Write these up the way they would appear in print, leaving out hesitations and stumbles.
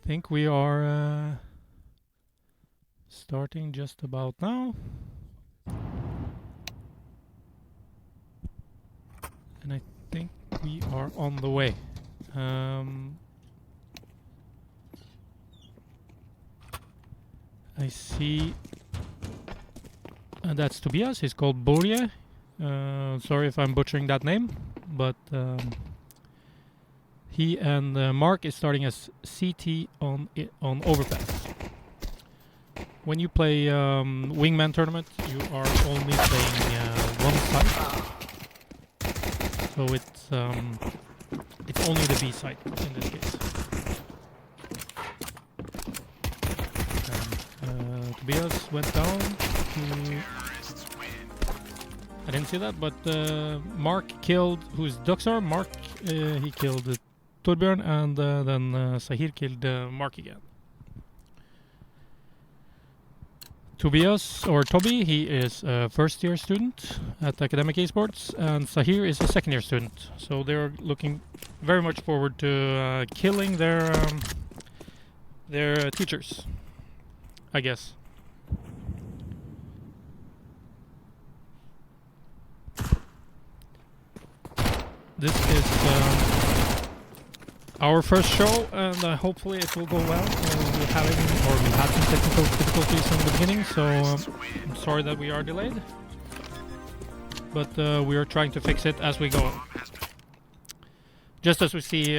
think we are starting just about now. And I think we are on the way. I see that's Tobias. He's called Borje. Sorry if I'm butchering that name, but he and Mark is starting as CT on overpass. When you play wingman tournament, you are only playing one side, so it's only the B side in this case. Tobias went down. I didn't see that, but Mark killed, who's Duxar? Mark, he killed Torbjörn, and then Sahir killed Mark again. Tobias, or Toby, he is a first year student at Academic Esports, and Sahir is a second year student. So they're looking very much forward to killing their teachers, I guess. This is our first show, and hopefully it will go well. We had some technical difficulties in the beginning, so I'm sorry that we are delayed. But we are trying to fix it as we go. Just as we see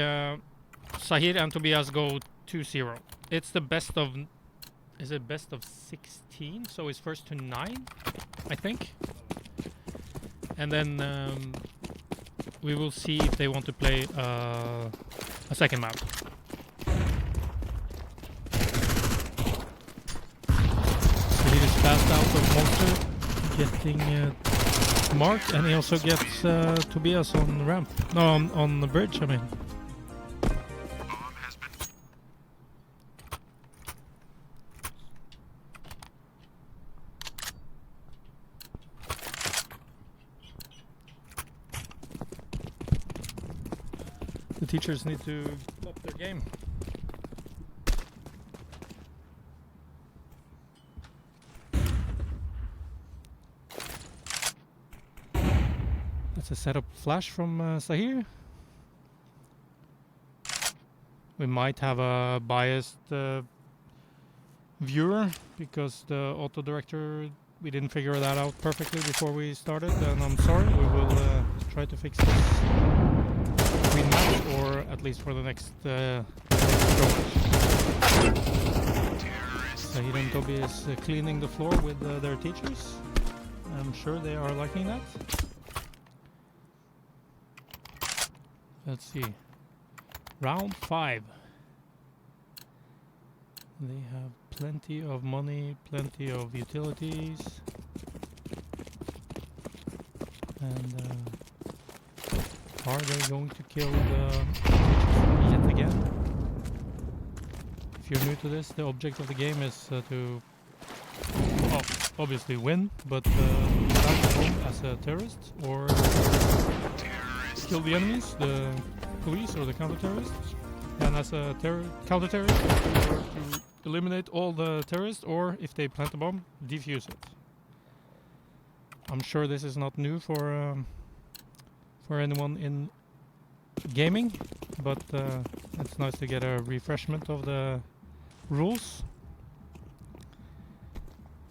Sahir and Tobias go 2-0. It's the best of... Is it best of 16? So it's first to 9, I think. And then we will see if they want to play a second map. Sahir is fast out of monster, getting marked, and he also gets Tobias on ramp. No, on the bridge, I mean. The teachers need to up their game. That's a setup flash from Sahir. We might have a biased viewer because the auto director, we didn't figure that out perfectly before we started, and I'm sorry. We will try to fix this between match, or at least for the next show. Sahir and Toby is cleaning the floor with their teachers. I'm sure they are liking that. Let's see. Round 5. They have plenty of money, plenty of utilities. And are they going to kill the teachers yet again? If you're new to this, the object of the game is to obviously win, but back home as a terrorist, or kill the enemies, the police or the counter-terrorists, and as a counter-terrorist, or to eliminate all the terrorists, or if they plant a bomb, defuse it. I'm sure this is not new for anyone in gaming, but it's nice to get a refreshment of the rules.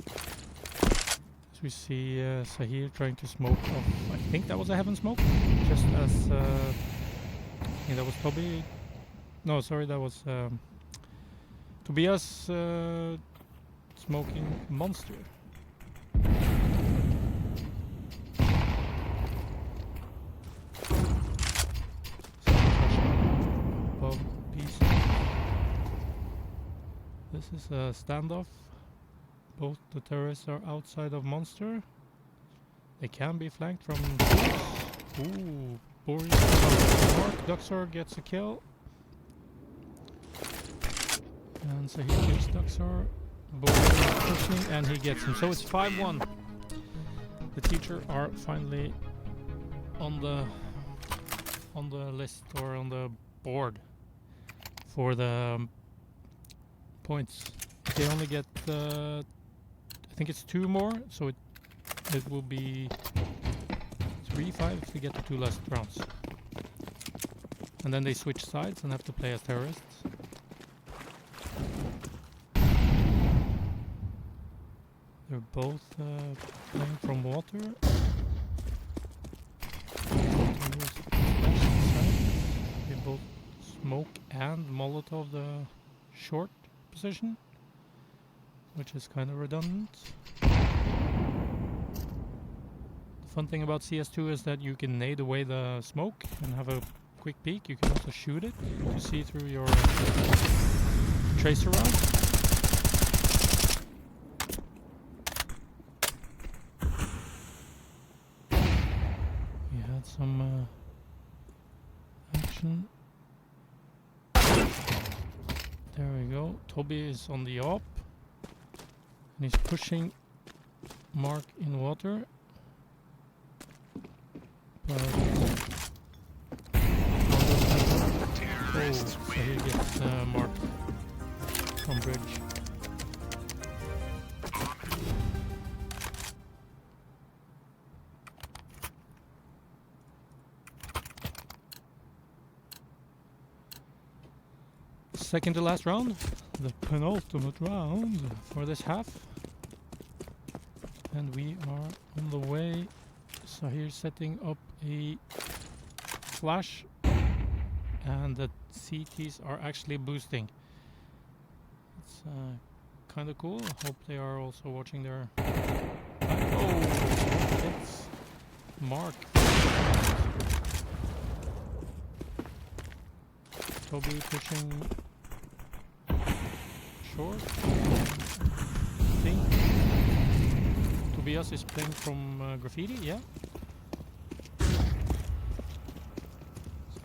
So we see Sahir trying to smoke off, I think that was a heaven smoke, just as I think that was Toby. No, sorry, that was Tobias smoking monster. This is a standoff. Both the terrorists are outside of monster. They can be flanked from trees. Ooh, Boris Mark Duxor gets a kill. And so he kills Duxor. Boris is pushing and he gets him. So it's 5-1. The teacher are finally on the list, or on the board, for the points. They only get, I think it's 2 more, so it will be 3-5 if they get the 2 last rounds. And then they switch sides and have to play as terrorists. They're both playing from water. They both smoke and Molotov the short position, which is kind of redundant. The fun thing about CS2 is that you can nade away the smoke and have a quick peek. You can also shoot it to see through your tracer round. We had some action. There we go. Toby is on the op. And he's pushing Mark in water. But oh, so he gets marked from bridge. Second to last round, the penultimate round for this half. And we are on the way. So here's setting up a flash, and the CTs are actually boosting. It's kind of cool. I hope they are also watching their... Oh, it's Mark. Toby pushing short. I think Tobias is playing from graffiti, yeah. So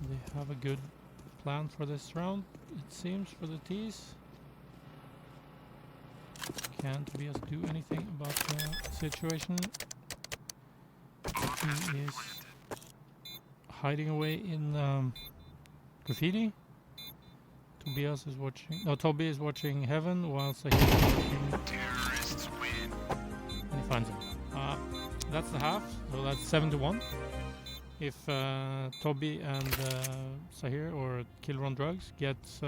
they have a good plan for this round, it seems, for the T's. Can Tobias do anything about the situation? He is hiding away in graffiti. Tobias is watching. No, Toby is watching heaven whilst he's watching. And he finds him. That's the half, so that's 7-1. If Toby and Sahir or Killer on Drugs gets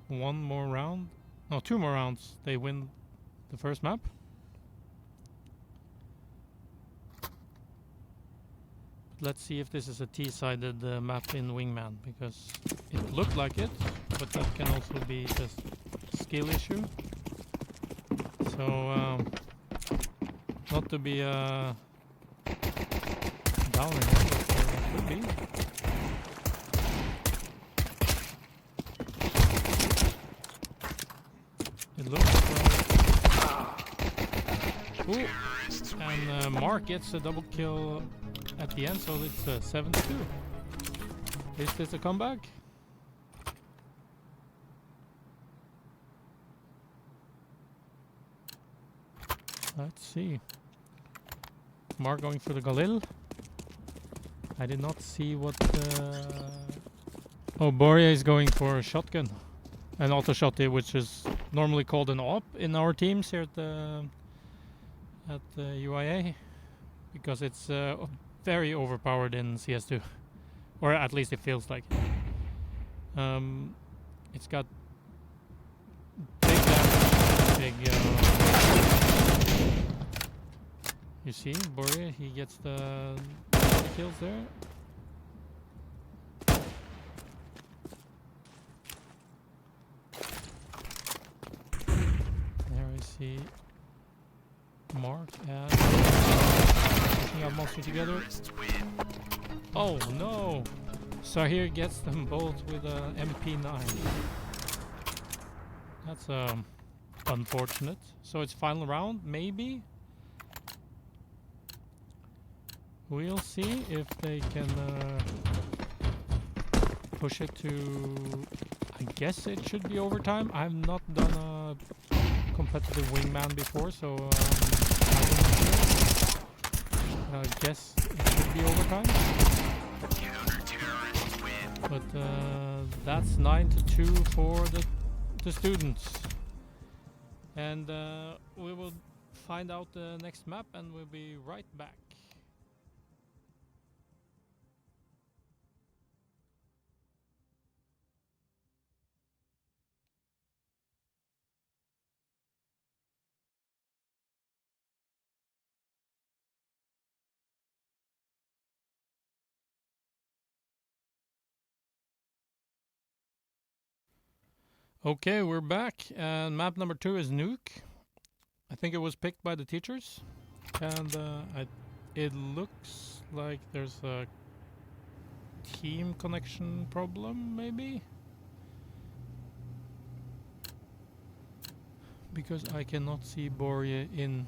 1 more round, no, 2 more rounds, they win the first map. Let's see if this is a T-sided map in Wingman, because it looked like it, but that can also be just a skill issue. So, not to be a downer here, but it could be. It looks like... Ooh! And Mark gets a double kill at the end, so it's 7-2. Is this a comeback? Let's see. Mark going for the Galil. I did not see what... Oh, Boria is going for a shotgun. An auto shotty, which is normally called an op in our teams here at the UIA. Because it's very overpowered in CS2. Or at least it feels like it. It's got big damage, big... you see, Boria, he gets the kills there. There we see Mark and pushing out monster together. Oh no! Sahir gets them both with a MP9. That's unfortunate. So it's final round, maybe? We'll see if they can push it to... I guess it should be overtime. I've not done a competitive wingman before, so I guess it should be overtime. But that's 9-2 for the the students. And we will find out the next map and we'll be right back. Okay, we're back, and map number 2 is Nuke. I think it was picked by the teachers, and it looks like there's a team connection problem, maybe? Because I cannot see Boria in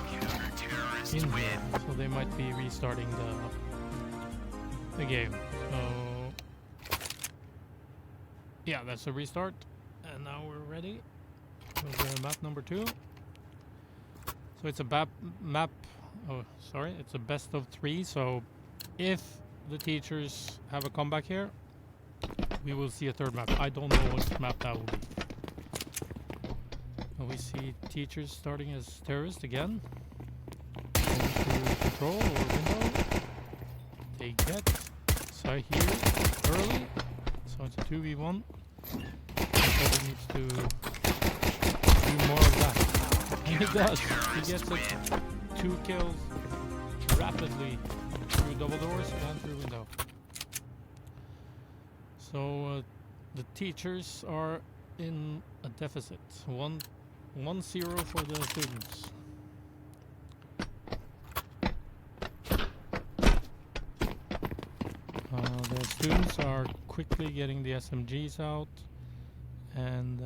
here, so they might be restarting the game. So yeah, that's a restart, and now we're ready for map number 2. So it's a map. Oh, sorry, it's a best of 3. So if the teachers have a comeback here, we will see a third map. I don't know what map that will be. And we see teachers starting as terrorists again. Going to control or window. They get Sahir early. So it's a 2v1. He needs to do more of that. And he does. He gets 2 kills rapidly through double doors and through window. So the teachers are in a deficit. 1-0 for the students. The students are quickly getting the SMGs out and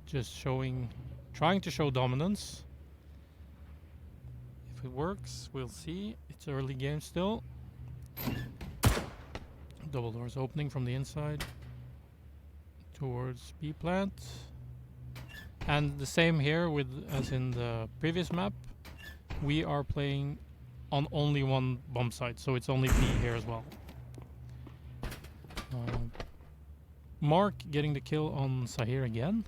just trying to show dominance. If it works, we'll see. It's early game still. Double doors opening from the inside towards B plant. And the same here as in the previous map. We are playing on only one bomb site, so it's only B here as well. Mark getting the kill on Sahir again.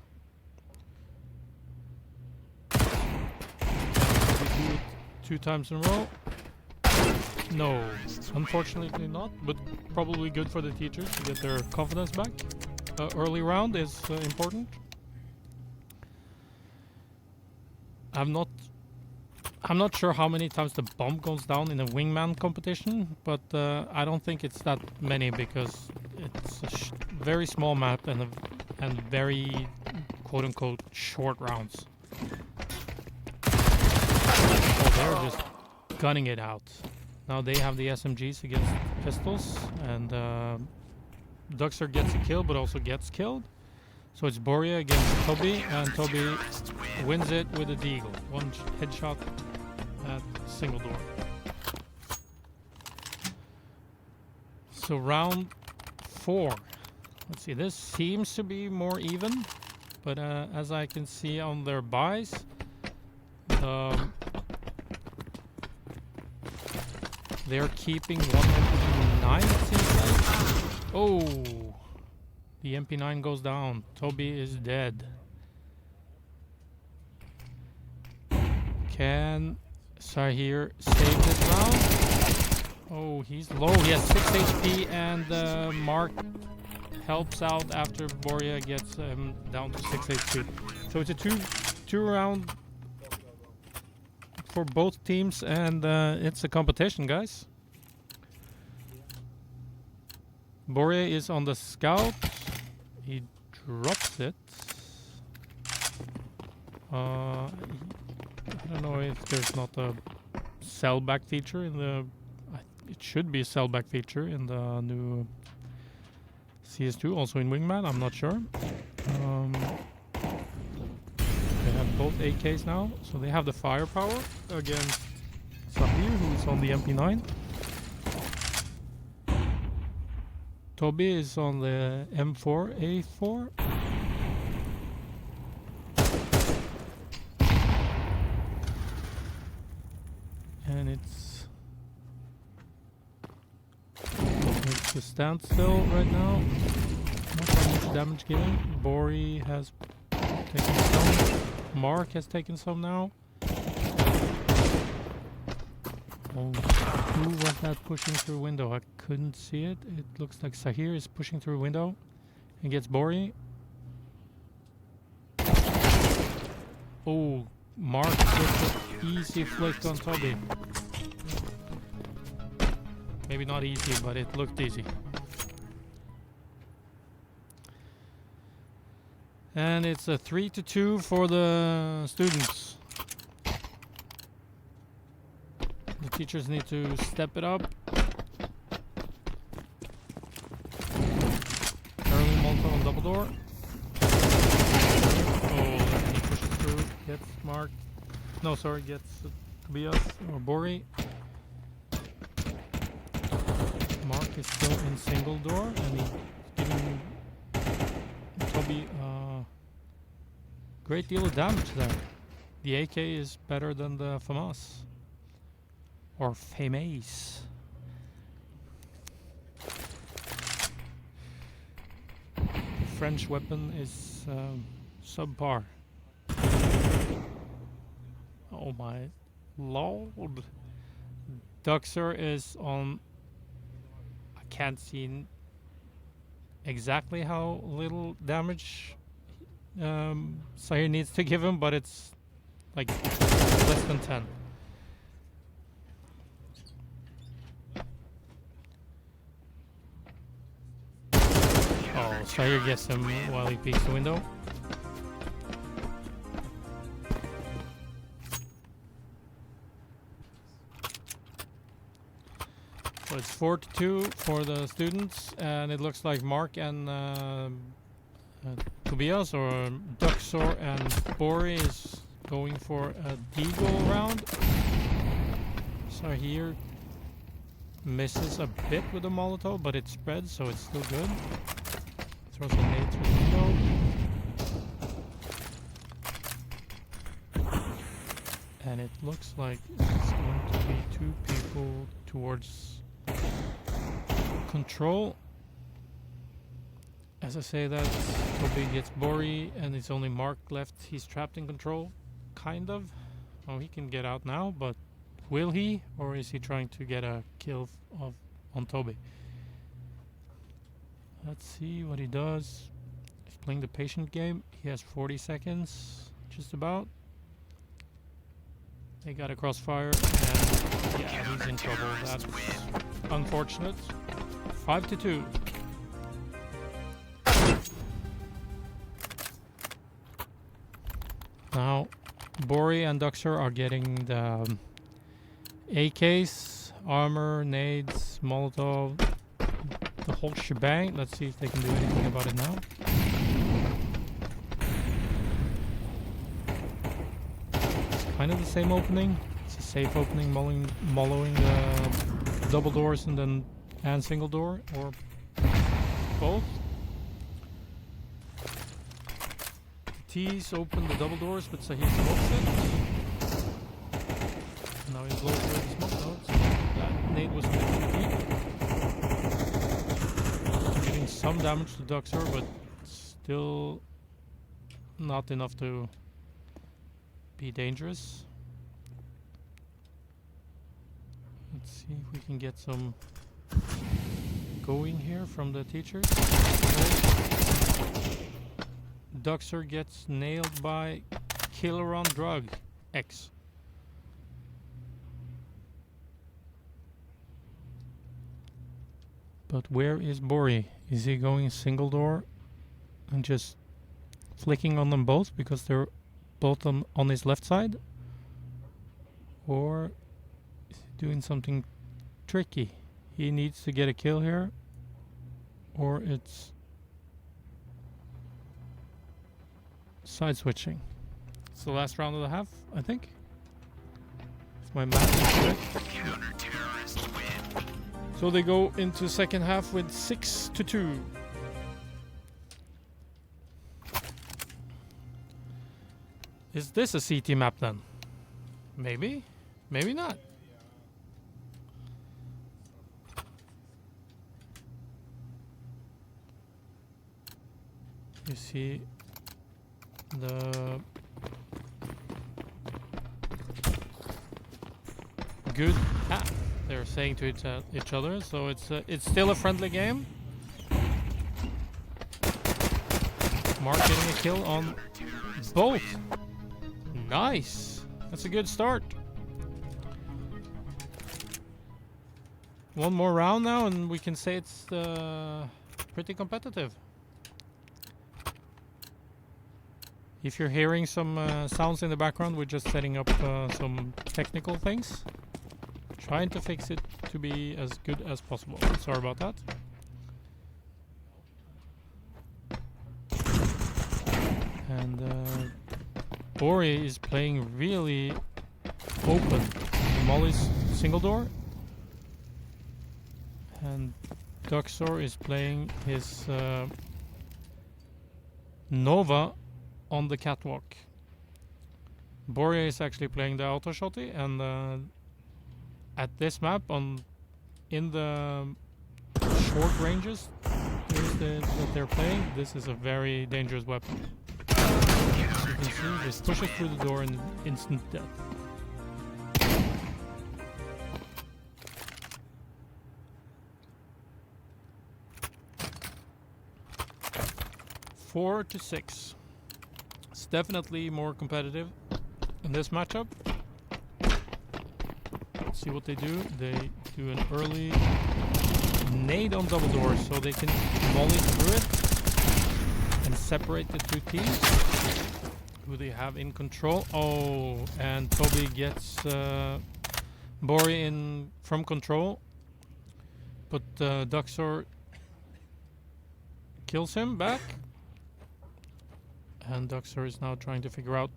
We do it 2 times in a row. No, unfortunately not, but probably good for the teachers to get their confidence back. Early round is important. I'm not sure how many times the bomb goes down in a wingman competition, but I don't think it's that many because it's a very small map and very quote-unquote short rounds. Oh, they're just gunning it out. Now they have the SMGs against pistols, and Duxer gets a kill but also gets killed. So it's Boria against Toby, and Toby wins it with a deagle. 1 headshot at single door. So round 4. Let's see, this seems to be more even, but as I can see on their buys, they're keeping 1 MP9, it seems like. Oh! The MP9 goes down. Toby is dead. Can Sahir save this round? Oh, he's low. He has 6 HP, and Mark helps out after Boria gets him down to 6 HP. So it's a two round for both teams, and it's a competition, guys. Boria is on the scout. He drops it. I don't know if there's not a sellback feature in the... It should be a sellback feature in the new CS2, also in Wingman, I'm not sure. They have both AKs now, so they have the firepower against Sahir, who's on the MP9. Toby is on the M4A4. And it's a standstill right now. Not that much damage given. Bori has taken some. Mark has taken some now. Oh, who was that pushing through window? I couldn't see it. It looks like Sahir is pushing through window and gets Bori. Oh, Mark gets an easy flick on Toby. Maybe not easy, but it looked easy. And it's a 3-2 for the students. The teachers need to step it up. Early Molotov on double door. Oh, and he pushes through, gets Mark. No, sorry, gets Tobias or Bori. Mark is still in single door, and he's giving Toby a great deal of damage there. The AK is better than the FAMAS. Or FAMAS. French weapon is subpar. Oh my lord. Duxer is on... I can't see exactly how little damage Sahir needs to give him, but it's like less than 10. Oh, Sahir gets him while he peeks the window. So it's 4-2 for the students, and it looks like Mark and Tobias or Duxor and Bori is going for a deagle round. Sahir misses a bit with the Molotov, but it spreads, so it's still good. Throws a nade through the window. And it looks like it's going to be 2 people towards control. As I say that, Toby gets Bori and it's only Mark left. He's trapped in control, kind of. Oh, he can get out now, but will he? Or is he trying to get a kill on Toby? Let's see what he does. He's playing the patient game. He has 40 seconds, just about. They got a crossfire, and yeah, he's in trouble. That's unfortunate. 5-2. Now, Bori and Duxer are getting the AKs, armor, nades, Molotov, the whole shebang. Let's see if they can do anything about it now. It's kind of the same opening. It's a safe opening, mollowing the double doors and single door, or both. T's open the double doors, but Sahir smokes it. Now he blows away the smoke nodes. That nade was a bit too deep. Getting some damage to Duxer, but still not enough to be dangerous. Let's see if we can get some going here from the teachers. Duxer gets nailed by Killer on Drug X. But where is Bori? Is he going single door and just flicking on them both because they're both on his left side? Or is he doing something tricky? He needs to get a kill here, or it's side switching. It's the last round of the half, I think. If my math is correct. So they go into second half with 6-2. Is this a CT map then? Maybe, maybe not. You see the good they're saying to each other, so it's still a friendly game. Mark getting a kill on both. Nice. That's a good start. One more round now and we can say it's pretty competitive. If you're hearing some sounds in the background, we're just setting up some technical things. Trying to fix it to be as good as possible. Sorry about that. And Bori is playing really open. Molly's single door. And Duxor is playing his Nova on the catwalk. Boria is actually playing the auto shotty, and at this map, in the short ranges that they're playing, this is a very dangerous weapon. As you can see, just pushes through the door and instant death. Four to 6. It's definitely more competitive in this matchup. Let's see what they do. They do an early nade on double doors so they can volley through it and separate the two teams who they have in control. Oh, and Toby gets Bori in from control, but Duxor kills him back. And Duxor is now trying to figure out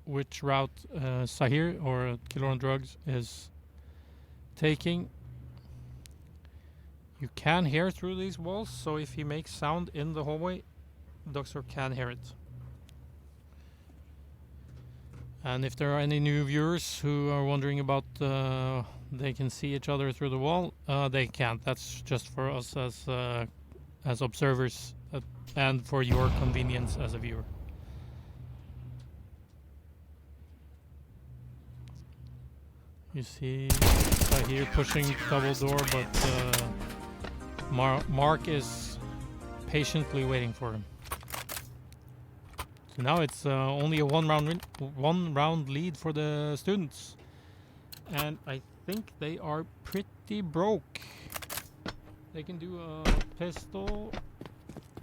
which route Sahir or Killer on Drugs is taking. You can hear through these walls, so if he makes sound in the hallway, Duxor can hear it. And if there are any new viewers who are wondering about they can see each other through the wall, they can't. That's just for us as observers and for your convenience as a viewer. You see here pushing double door, but Mark is patiently waiting for him. So now it's only a one round lead for the students, and I think they are pretty broke. They can do a pistol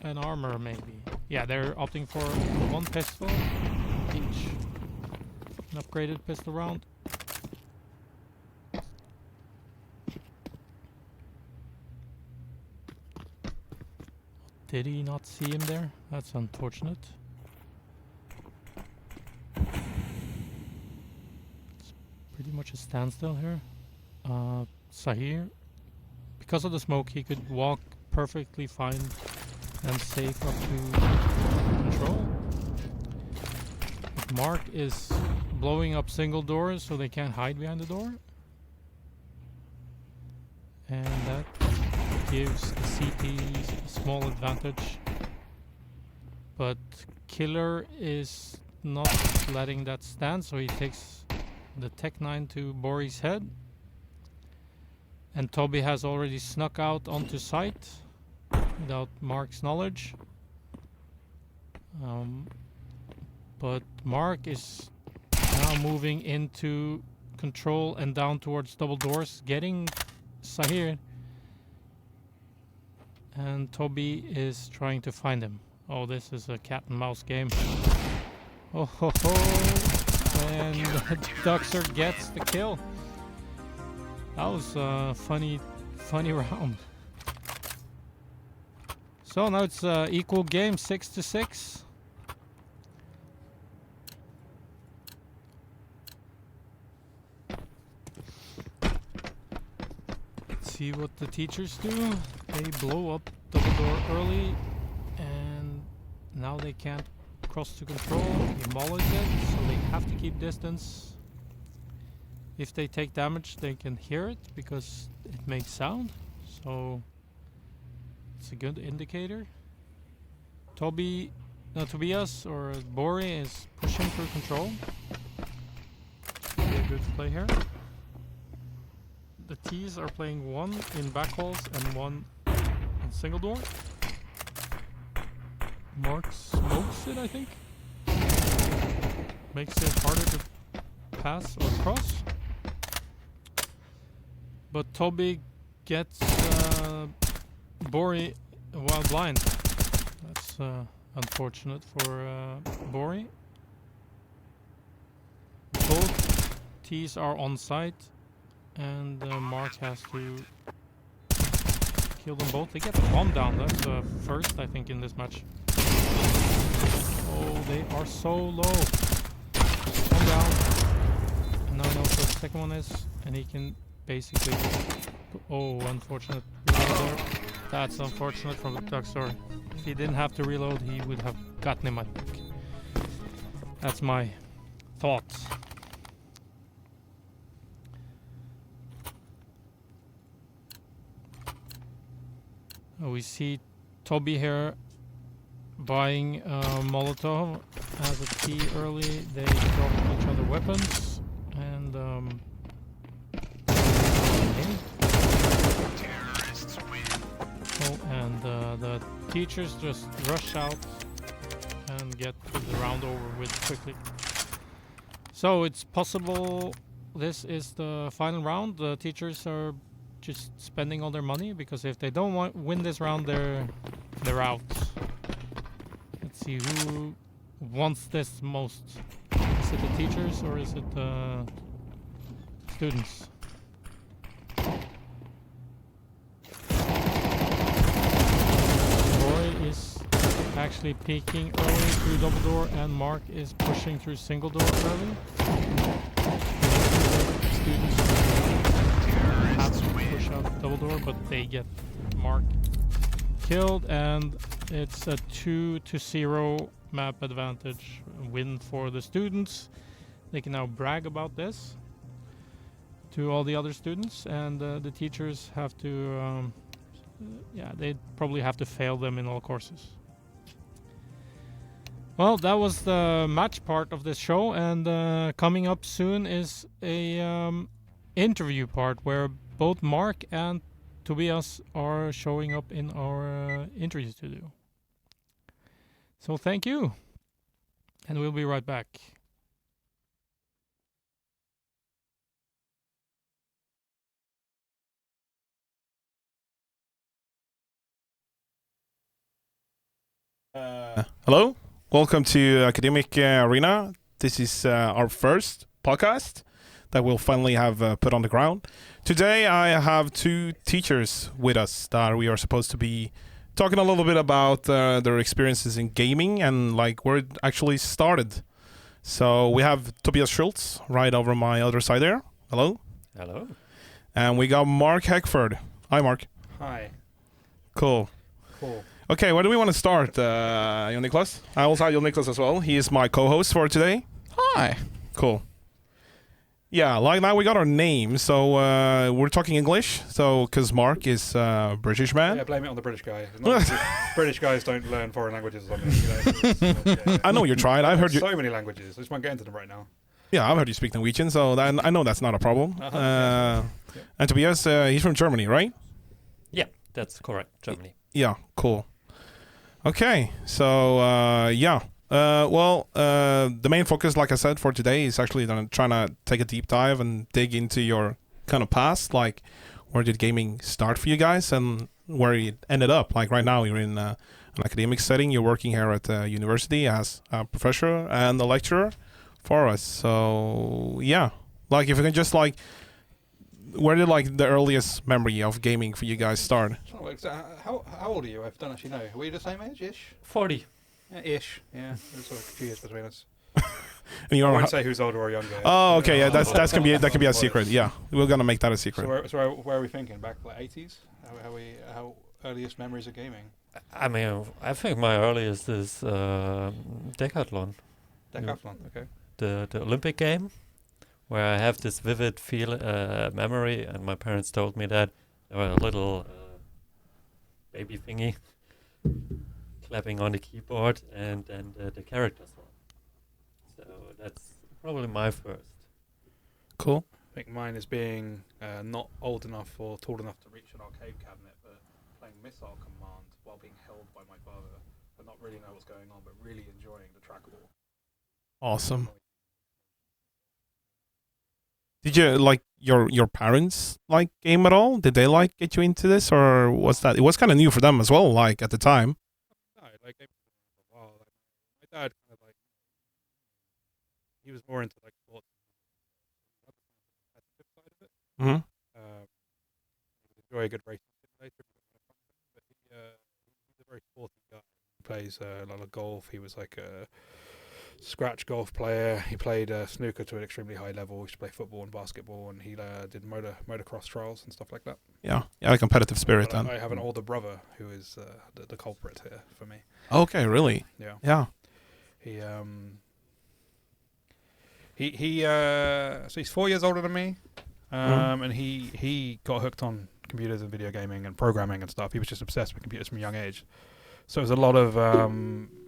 and armor maybe. Yeah, they're opting for one pistol each, an upgraded pistol round. Did he not see him there? That's unfortunate. It's pretty much a standstill here. Sahir, because of the smoke, he could walk perfectly fine and safe up to control. Mark is blowing up single doors so they can't hide behind the door. And that gives the CTs a small advantage, but Killer is not letting that stand, so he takes the Tech 9 to Bori's head, and Toby has already snuck out onto site without Mark's knowledge, but Mark is now moving into control and down towards double doors, getting Sahir. And Toby is trying to find him. Oh, this is a cat and mouse game. Oh ho ho! And Duxor gets the kill. That was a funny round. So now it's equal game, 6 to 6. See what the teachers do. They blow up double door early, and now they can't cross to control. He mollies it, so they have to keep distance. If they take damage, they can hear it because it makes sound, so it's a good indicator. Toby Tobias or Bori is pushing through control. Be a good play here. The T's are playing one in back halls and one in single door. Mark smokes it, I think. Makes it harder to pass or cross. But Toby gets Bori while blind. That's unfortunate for Bori. Both T's are on site, and Mark has to kill them both. They get the bomb down. That's first, I think, in this match. Oh, they are so low. One down. And now I know what the second one is, and he can basically... Oh, unfortunate reload there. That's unfortunate from the duck story. If he didn't have to reload, he would have gotten him, I think. That's my thoughts. We see Toby here buying Molotov as a T early. They drop each other weapons and the teachers just rush out and get the round over with quickly. So it's possible this is the final round. The teachers are just spending all their money, because if they don't win this round, they're out. Let's see who wants this most. Is it the teachers or is it the students? Roy is actually peeking early through double door, and Mark is pushing through single door early. Students have to push out double door, but they get Mark killed, and it's a 2-0 map advantage win for the students. They can now brag about this to all the other students, and the teachers have to they probably have to fail them in all courses. Well, that was the match part of this show, and coming up soon is a interview part where both Mark and Tobias are showing up in our interview studio. So thank you, and we'll be right back. Hello, welcome to Academic Arena. This is our first podcast that we'll finally have put on the ground. Today I have two teachers with us that we are supposed to be talking a little bit about their experiences in gaming and like where it actually started. So we have Tobias Scholz right over my other side there. Hello. Hello. And we got Mark Heckford. Hi, Mark. Hi. Cool. Okay, where do we want to start? Jon Niklas? I also have Jon Niklas as well. He is my co-host for today. Hi. Cool. Yeah, like now we got our name, so we're talking English. So, because Mark is a British man. Yeah, blame it on the British guy. British guys don't learn foreign languages or something. Yeah. I know you tried. I've heard you. So many languages. I just won't get into them right now. Yeah, I've heard you speak Norwegian, so I know that's not a problem. And Tobias, he's from Germany, right? Yeah, that's correct. Germany. Yeah, cool. Okay, so the main focus, like I said, for today is actually trying to take a deep dive and dig into your kind of past, like where did gaming start for you guys and where it ended up. Like right now, you're in an academic setting. You're working here at the university as a professor and a lecturer for us. So yeah, like if you can just like, where did like the earliest memory of gaming for you guys start? How old are you? I don't actually know. Are we the same age-ish? 40. Yeah, ish. Yeah, there's sort of a few years between us. And you I won't say who's older or younger. Oh, okay, yeah, that can be a secret. Yeah, we're gonna make that a secret. So where are we thinking? Back like 80s? How earliest memories of gaming? I mean, I think my earliest is Decathlon. Decathlon, okay. The Olympic game, where I have this vivid memory, and my parents told me that there were a little baby thingy clapping on the keyboard, and then the characters run. So that's probably my first. Cool. I think mine is being not old enough or tall enough to reach an arcade cabinet, but playing Missile Command while being held by my father, and not really know what's going on, but really enjoying the trackball. Awesome. Did you like your parents like game at all? Did they like get you into this, or was that it was kind of new for them as well? Like at the time. No, like for a while. Like, my dad kind of like he was more into like sports, the competitive side of it. Mm-hmm. He would enjoy a good racing simulator, but he's a very sporty guy. He plays a lot of golf. He was like a scratch golf player. He played snooker to an extremely high level. He used to play football and basketball, and he did motocross trials and stuff like that. Yeah, a competitive spirit. But Then I have an older brother who is the culprit here for me. okay, really? Yeah. Yeah. So he's 4 years older than me, and he got hooked on computers and video gaming and programming and stuff. He was just obsessed with computers from a young age. So it was a lot of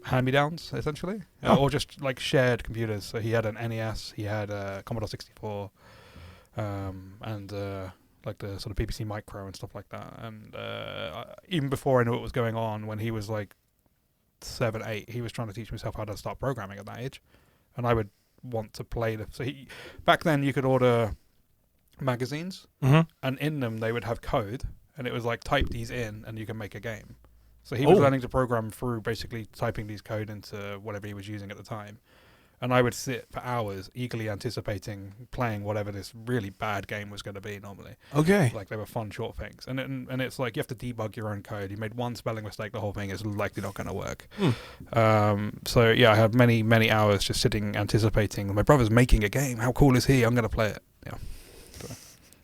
hand-me-downs, essentially, or just like shared computers. So he had an NES, he had a Commodore 64, and like the sort of BBC Micro and stuff like that. And even before I knew what was going on, when he was like 7, 8, he was trying to teach himself how to start programming at that age. And I would want to play back then you could order magazines, and in them they would have code, and it was like type these in and you can make a game. So he was learning to program through basically typing these code into whatever he was using at the time. And I would sit for hours eagerly anticipating playing whatever this really bad game was going to be normally. Okay. Like they were fun short things. And it's like you have to debug your own code. You made one spelling mistake, the whole thing is likely not going to work. So yeah, I had many, many hours just sitting anticipating my brother's making a game. How cool is he? I'm going to play it. Yeah. So.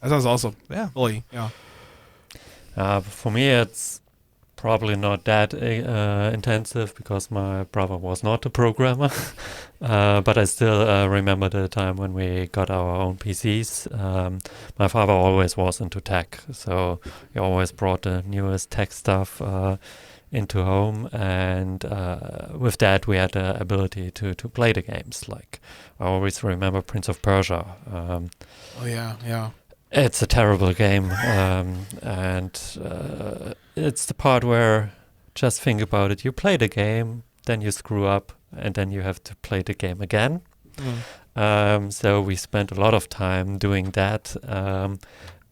That sounds awesome. Yeah. Really. Yeah. For me, it's probably not that intensive because my brother was not a programmer, but I still remember the time when we got our own PCs. My father always was into tech, so he always brought the newest tech stuff into home, and with that we had the ability to play the games. Like I always remember Prince of Persia. Oh yeah. It's a terrible game, and it's the part where, just think about it, you play the game, then you screw up, and then you have to play the game again. So we spent a lot of time doing that.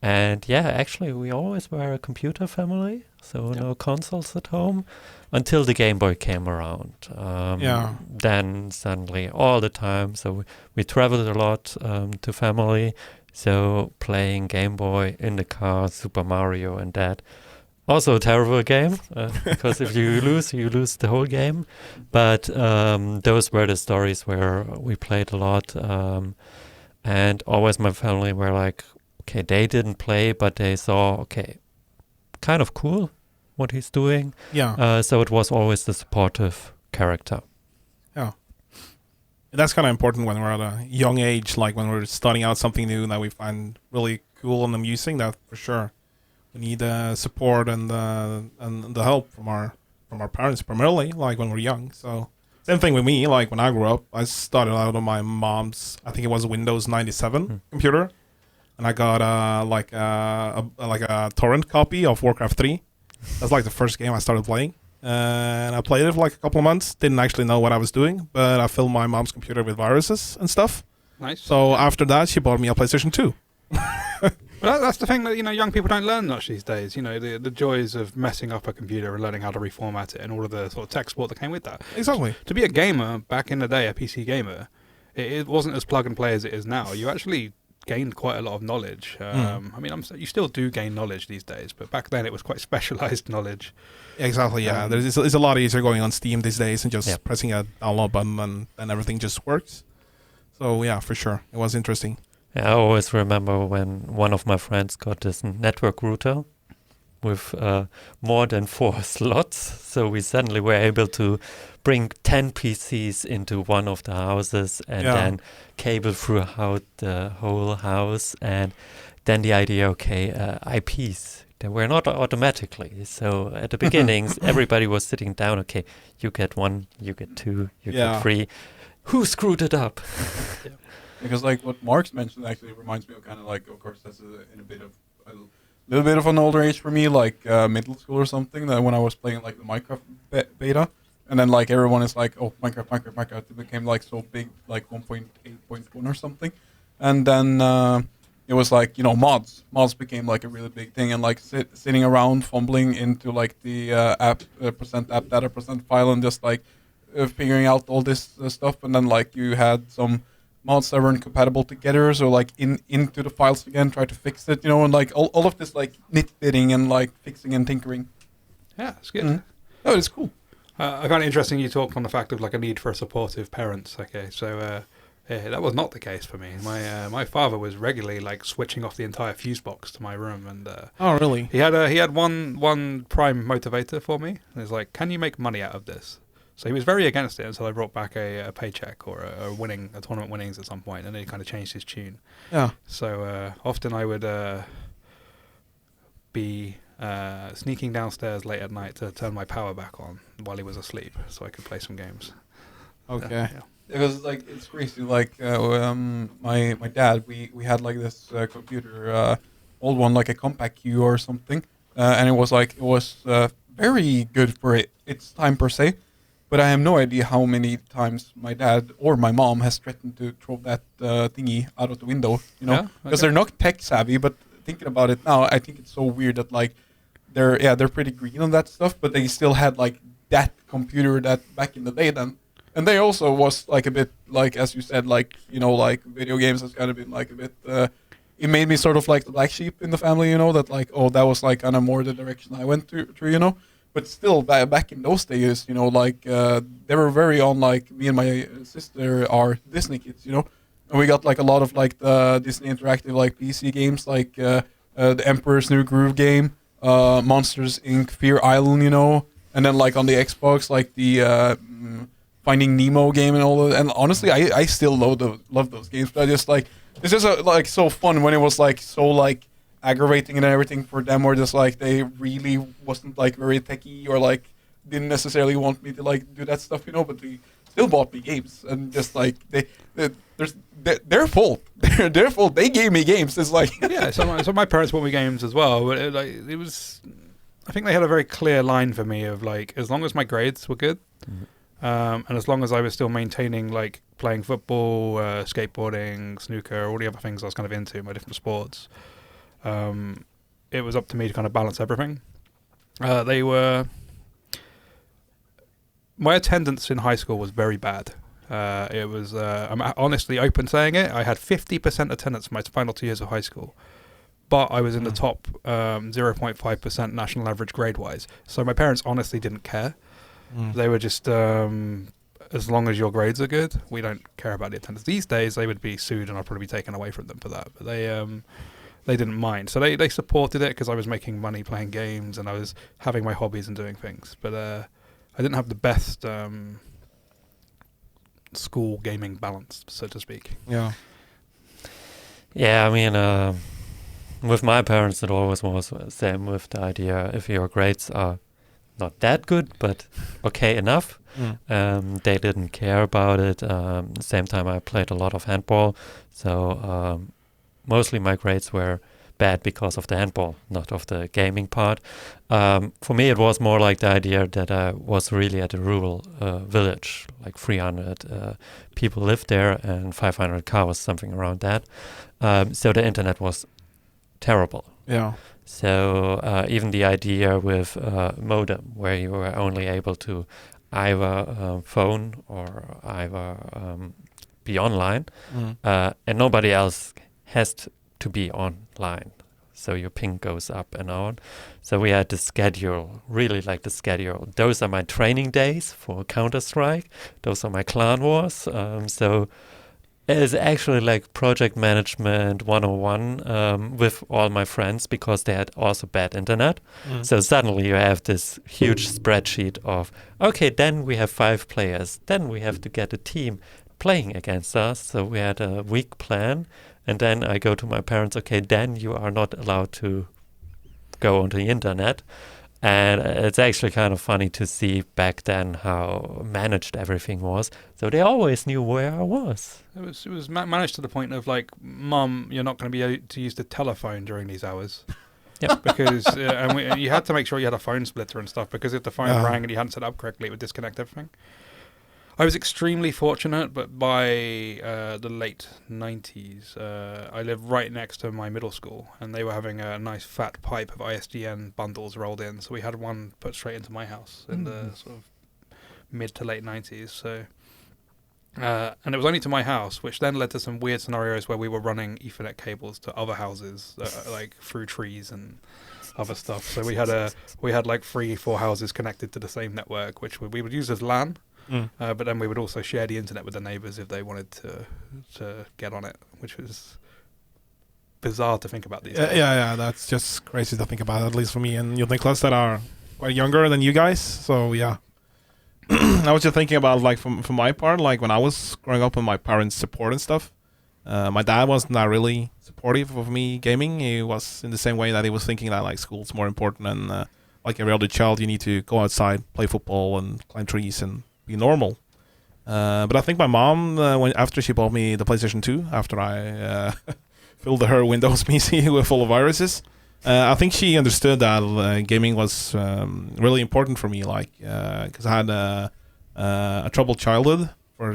And yeah, actually we always were a computer family, so no consoles at home, until the Game Boy came around. Then suddenly all the time, so we traveled a lot to family. So playing Game Boy in the car, Super Mario and that. Also a terrible game, because if you lose the whole game. But those were the stories where we played a lot. And always my family were like, okay, they didn't play, but they saw, okay, kind of cool what he's doing. Yeah. So it was always the supportive character. Yeah. That's kind of important when we're at a young age, like when we're starting out something new that we find really cool and amusing. That for sure, we need support and the help from our parents primarily, like when we're young. So same thing with me. Like when I grew up, I started out on my mom's, I think it was Windows 97 computer, and I got a torrent copy of Warcraft 3. That's like the first game I started playing. And I played it for like a couple of months. Didn't actually know what I was doing, but I filled my mom's computer with viruses and stuff. Nice. So after that, she bought me a PlayStation 2. Well, that's the thing that young people don't learn much these days. The joys of messing up a computer and learning how to reformat it and all of the sort of tech support that came with that. Exactly. To be a gamer back in the day, a PC gamer, it wasn't as plug and play as it is now. You actually gained quite a lot of knowledge. I mean, you still do gain knowledge these days, but back then it was quite specialized knowledge. Exactly, yeah. It's a lot easier going on Steam these days and just pressing a download button and everything just works. So yeah, for sure. It was interesting. Yeah, I always remember when one of my friends got this network router with more than 4 slots. So we suddenly were able to bring 10 PCs into one of the houses and then cable throughout the whole house. And then the idea, IPs. they were not automatically. So at the beginnings, everybody was sitting down. Okay, you get 1, you get 2, you get 3. Who screwed it up? Because like what Mark's mentioned actually reminds me of kind of like, of course, that's in a little bit of an older age for me, like middle school or something. That when I was playing like the Minecraft beta, and then like everyone is like, oh, Minecraft. It became like so big, like 1.8.1 or something, and then it was like, you know, mods became like a really big thing, and like sitting around fumbling into like the app %app data %file and just like figuring out all this stuff, and then like you had some mods that weren't compatible together, so like into the files again, try to fix it, you know, and like all of this like nitpicking and like fixing and tinkering. Yeah, it's good. Mm-hmm. Oh, it's cool. I find it interesting you talk on the fact of like a need for supportive parents. Okay, so that was not the case for me. My father was regularly like switching off the entire fuse box to my room, and Oh, really? he had one prime motivator for me. It was like, can you make money out of this? So he was very against it until I brought back a paycheck or a tournament winnings at some point, and then he kind of changed his tune. Yeah. So often I would be sneaking downstairs late at night to turn my power back on while he was asleep, so I could play some games. Okay. Yeah. Because like it's crazy. Like my dad, we had like this computer, old one, like a compact Q or something, and it was very good for its time per se. But I have no idea how many times my dad or my mom has threatened to throw that thingy out of the window, you know, because they're not tech savvy. But thinking about it now, I think it's so weird that like they're pretty green on that stuff, but they still had like that computer that back in the day then. And they also was like a bit like, as you said, like, you know, like video games has kind of been like a bit, it made me sort of like the black sheep in the family, you know, that like, oh, that was like kind of more the direction I went through, you know. But still, back in those days, you know, like they were very on, like me and my sister are Disney kids, you know, and we got like a lot of like the Disney interactive like PC games, like the Emperor's New Groove game, Monsters Inc. Fear Island, you know, and then like on the Xbox, like the Finding Nemo game and all that. And honestly, I still love those games, but I just like it's just like so fun when it was like so like aggravating and everything for them, or just like they really wasn't like very techie or like didn't necessarily want me to like do that stuff, you know, but they still bought me games, and just like their fault. Their fault. They gave me games. It's like yeah. So my parents bought me games as well, but it was. I think they had a very clear line for me of like, as long as my grades were good, and as long as I was still maintaining like playing football, skateboarding, snooker, all the other things I was kind of into, my different sports. It was up to me to kind of balance everything. My attendance in high school was very bad. It was, I'm honestly open saying it, I had 50% attendance my final 2 years of high school, but I was in the top 0.5% national average grade-wise. So my parents honestly didn't care. They were just, as long as your grades are good, we don't care about the attendance. These days, they would be sued and I'd probably be taken away from them for that. But they didn't mind. So they supported it because I was making money playing games and I was having my hobbies and doing things. But I didn't have the best school gaming balance, so to speak. Yeah. Yeah, I mean, with my parents, it always was the same with the idea, if your grades are not that good, but okay enough, they didn't care about it. Same time, I played a lot of handball, so mostly my grades were bad because of the handball, not of the gaming part. For me, it was more like the idea that I was really at a rural village, like 300 people lived there and 500 cows, something around that. So the internet was terrible. Yeah. So even the idea with modem, where you were only able to either phone or either be online, and nobody else has to be online, so your ping goes up and on. So we had the schedule, really like the schedule. Those are my training days for Counter-Strike. Those are my clan wars. So it is actually like project management 101 with all my friends, because they had also bad internet. So suddenly you have this huge spreadsheet of, okay, then we have 5 players. Then we have to get a team playing against us. So we had a week plan. And then I go to my parents, okay, then you are not allowed to go onto the internet. And it's actually kind of funny to see back then how managed everything was. So they always knew where I was. It was managed to the point of like, Mum, you're not going to be able to use the telephone during these hours. Yeah. Because you had to make sure you had a phone splitter and stuff, because if the phone rang and you hadn't set it up correctly, it would disconnect everything. I was extremely fortunate, but by the late 90s, I lived right next to my middle school, and they were having a nice fat pipe of ISDN bundles rolled in, so we had one put straight into my house in the sort of mid to late 90s. So, and it was only to my house, which then led to some weird scenarios where we were running Ethernet cables to other houses, like through trees and other stuff. So we had like 3-4 houses connected to the same network, which we would use as LAN. But then we would also share the internet with the neighbours if they wanted to get on it, which was bizarre to think about these days. Yeah, that's just crazy to think about, at least for me and you, Nicholas, that are quite younger than you guys. So yeah, I was just thinking about, like, from my part, like when I was growing up and my parents' support and stuff. My dad was not really supportive of me gaming. He was in the same way that he was thinking that like school's more important, and like every other child, you need to go outside, play football, and climb trees and be normal. But I think my mom, after she bought me the PlayStation 2, after I filled her Windows PC with full of viruses, I think she understood that gaming was really important for me, like because I had a troubled childhood for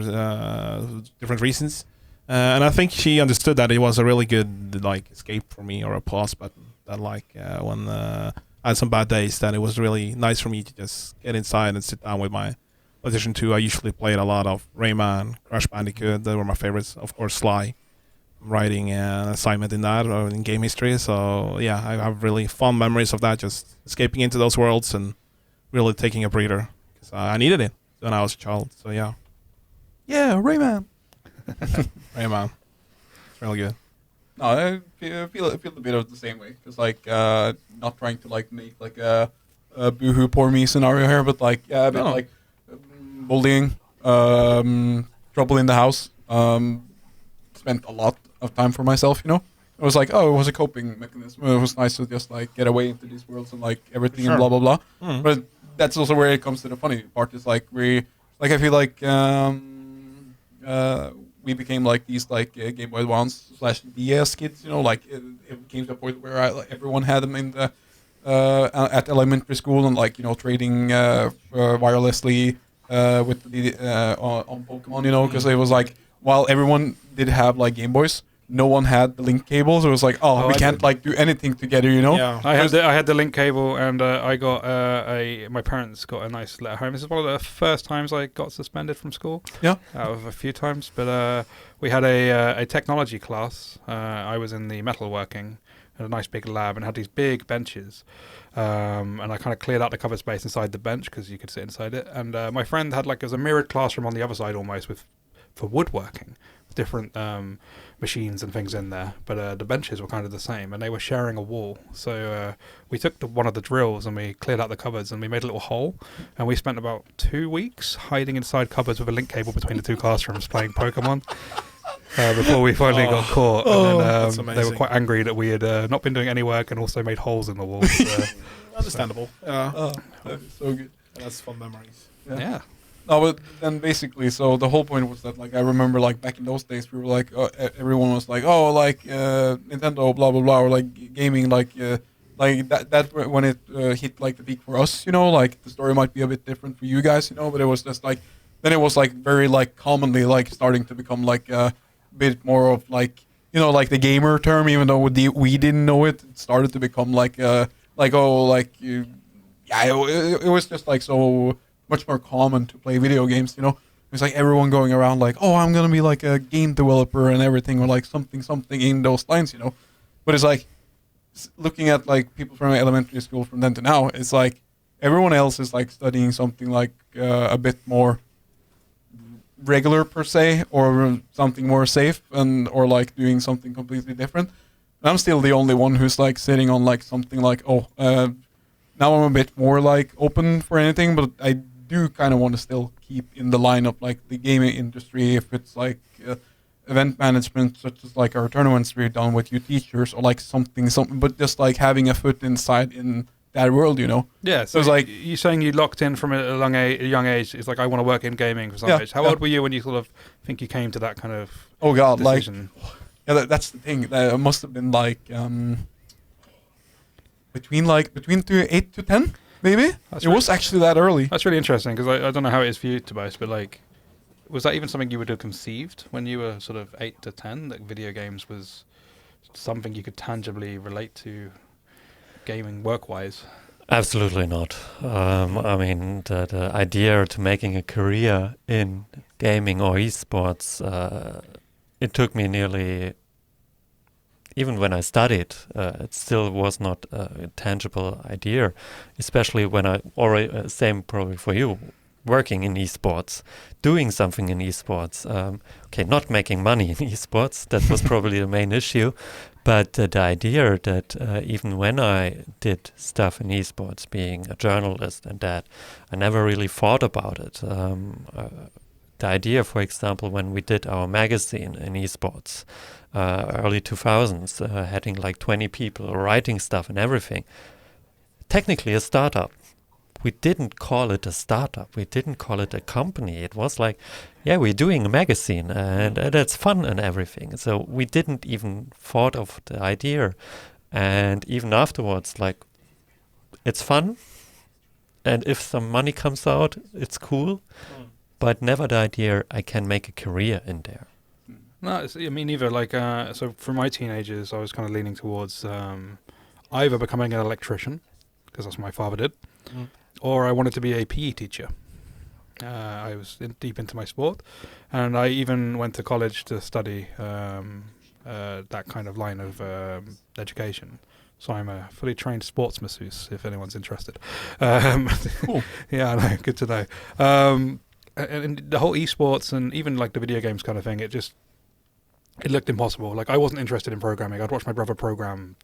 different reasons, and I think she understood that it was a really good like escape for me, or a pause button. That like when I had some bad days, that it was really nice for me to just get inside and sit down with my PlayStation 2. I usually played a lot of Rayman, Crash Bandicoot. They were my favorites. Of course, Sly. I'm writing an assignment in that, or in game history. So yeah, I have really fond memories of that, just escaping into those worlds and really taking a breather, because I needed it when I was a child. So yeah. Yeah, Rayman. Rayman. It's really good. No, I feel a bit of the same way. Because like, not trying to like make like a boohoo poor me scenario here, but like, yeah, a bit like bullying, trouble in the house. Spent a lot of time for myself, you know. It was like, it was a coping mechanism. It was nice to just like get away into these worlds and like everything and blah blah blah. Mm. But that's also where it comes to the funny part. Is like I feel like we became like these like Game Boy Advance / DS kids, you know. Like it came to a point where everyone had them in the at elementary school, and like, you know, trading wirelessly with the on Pokemon, you know, because it was like, while everyone did have like Game Boys, no one had the link cable, so it was like, we can't like do anything together, you know. Yeah. I had the link cable, and I got my parents got a nice letter home. This is one of the first times I got suspended from school. Yeah. Out of a few times, but we had a technology class. I was in the metalworking, in a nice big lab, and had these big benches. And I kind of cleared out the cover space inside the bench because you could sit inside it. And my friend had like, it was a mirrored classroom on the other side almost for woodworking, with different machines and things in there. But the benches were kind of the same, and they were sharing a wall. So we took one of the drills and we cleared out the cupboards and we made a little hole. And we spent about 2 weeks hiding inside cupboards with a link cable between the two classrooms playing Pokemon. Before we finally got caught, and then they were quite angry that we had not been doing any work and also made holes in the walls. Understandable. Yeah. That's so good. That's fun memories. Yeah. No, but then basically, so the whole point was that, like, I remember, like, back in those days, we were like, everyone was like, like, Nintendo, blah blah blah, or like gaming, like that when it hit like the peak for us, you know, like the story might be a bit different for you guys, you know, but it was just like, then it was like very like commonly like starting to become like a bit more of like, you know, like the gamer term, even though we didn't know it. It started to become like it was just like so much more common to play video games, you know. It's like everyone going around like, I'm gonna be like a game developer and everything, or like something in those lines, you know. But it's like looking at like people from elementary school from then to now, it's like everyone else is like studying something like a bit more regular per se, or something more safe, and or like doing something completely different. And I'm still the only one who's like sitting on like something like now I'm a bit more like open for anything, but I do kind of want to still keep in the line of like the gaming industry, if it's like event management, such as like our tournaments we've done with you teachers, or like something, but just like having a foot inside in that world, you know. Yeah, so it's like you're saying you locked in from a young age. It's like I want to work in gaming for some age. How old were you when you sort of think you came to that kind of oh god, decision? that's the thing. That must have been like between 8 to 10, maybe. It was actually that early. That's really interesting because I don't know how it is for you, Tobias, but like, was that even something you would have conceived when you were sort of 8 to 10? That video games was something you could tangibly relate to, gaming work-wise? Absolutely not. I mean, the idea to making a career in gaming or esports, it took me nearly, even when I studied, it still was not a tangible idea, especially when I already, same probably for you, working in esports, doing something in esports. Okay, not making money in esports, that was probably the main issue. But the idea that even when I did stuff in esports, being a journalist and that, I never really thought about it. The idea, for example, when we did our magazine in esports, early 2000s, having like 20 people writing stuff and everything, technically a startup. We didn't call it a startup. We didn't call it a company. It was like, yeah, we're doing a magazine and that's fun and everything. So we didn't even thought of the idea. And even afterwards, like, it's fun. And if some money comes out, it's cool. But never the idea I can make a career in there. No, I mean, either like, so for my teenagers, I was kind of leaning towards either becoming an electrician, because that's what my father did, or I wanted to be a PE teacher. I was deep into my sport, and I even went to college to study that kind of line of education. So I'm a fully trained sports masseuse, if anyone's interested. Cool. Yeah, I know, good to know. And the whole esports and even like the video games kind of thing, it looked impossible. Like, I wasn't interested in programming. I'd watched my brother program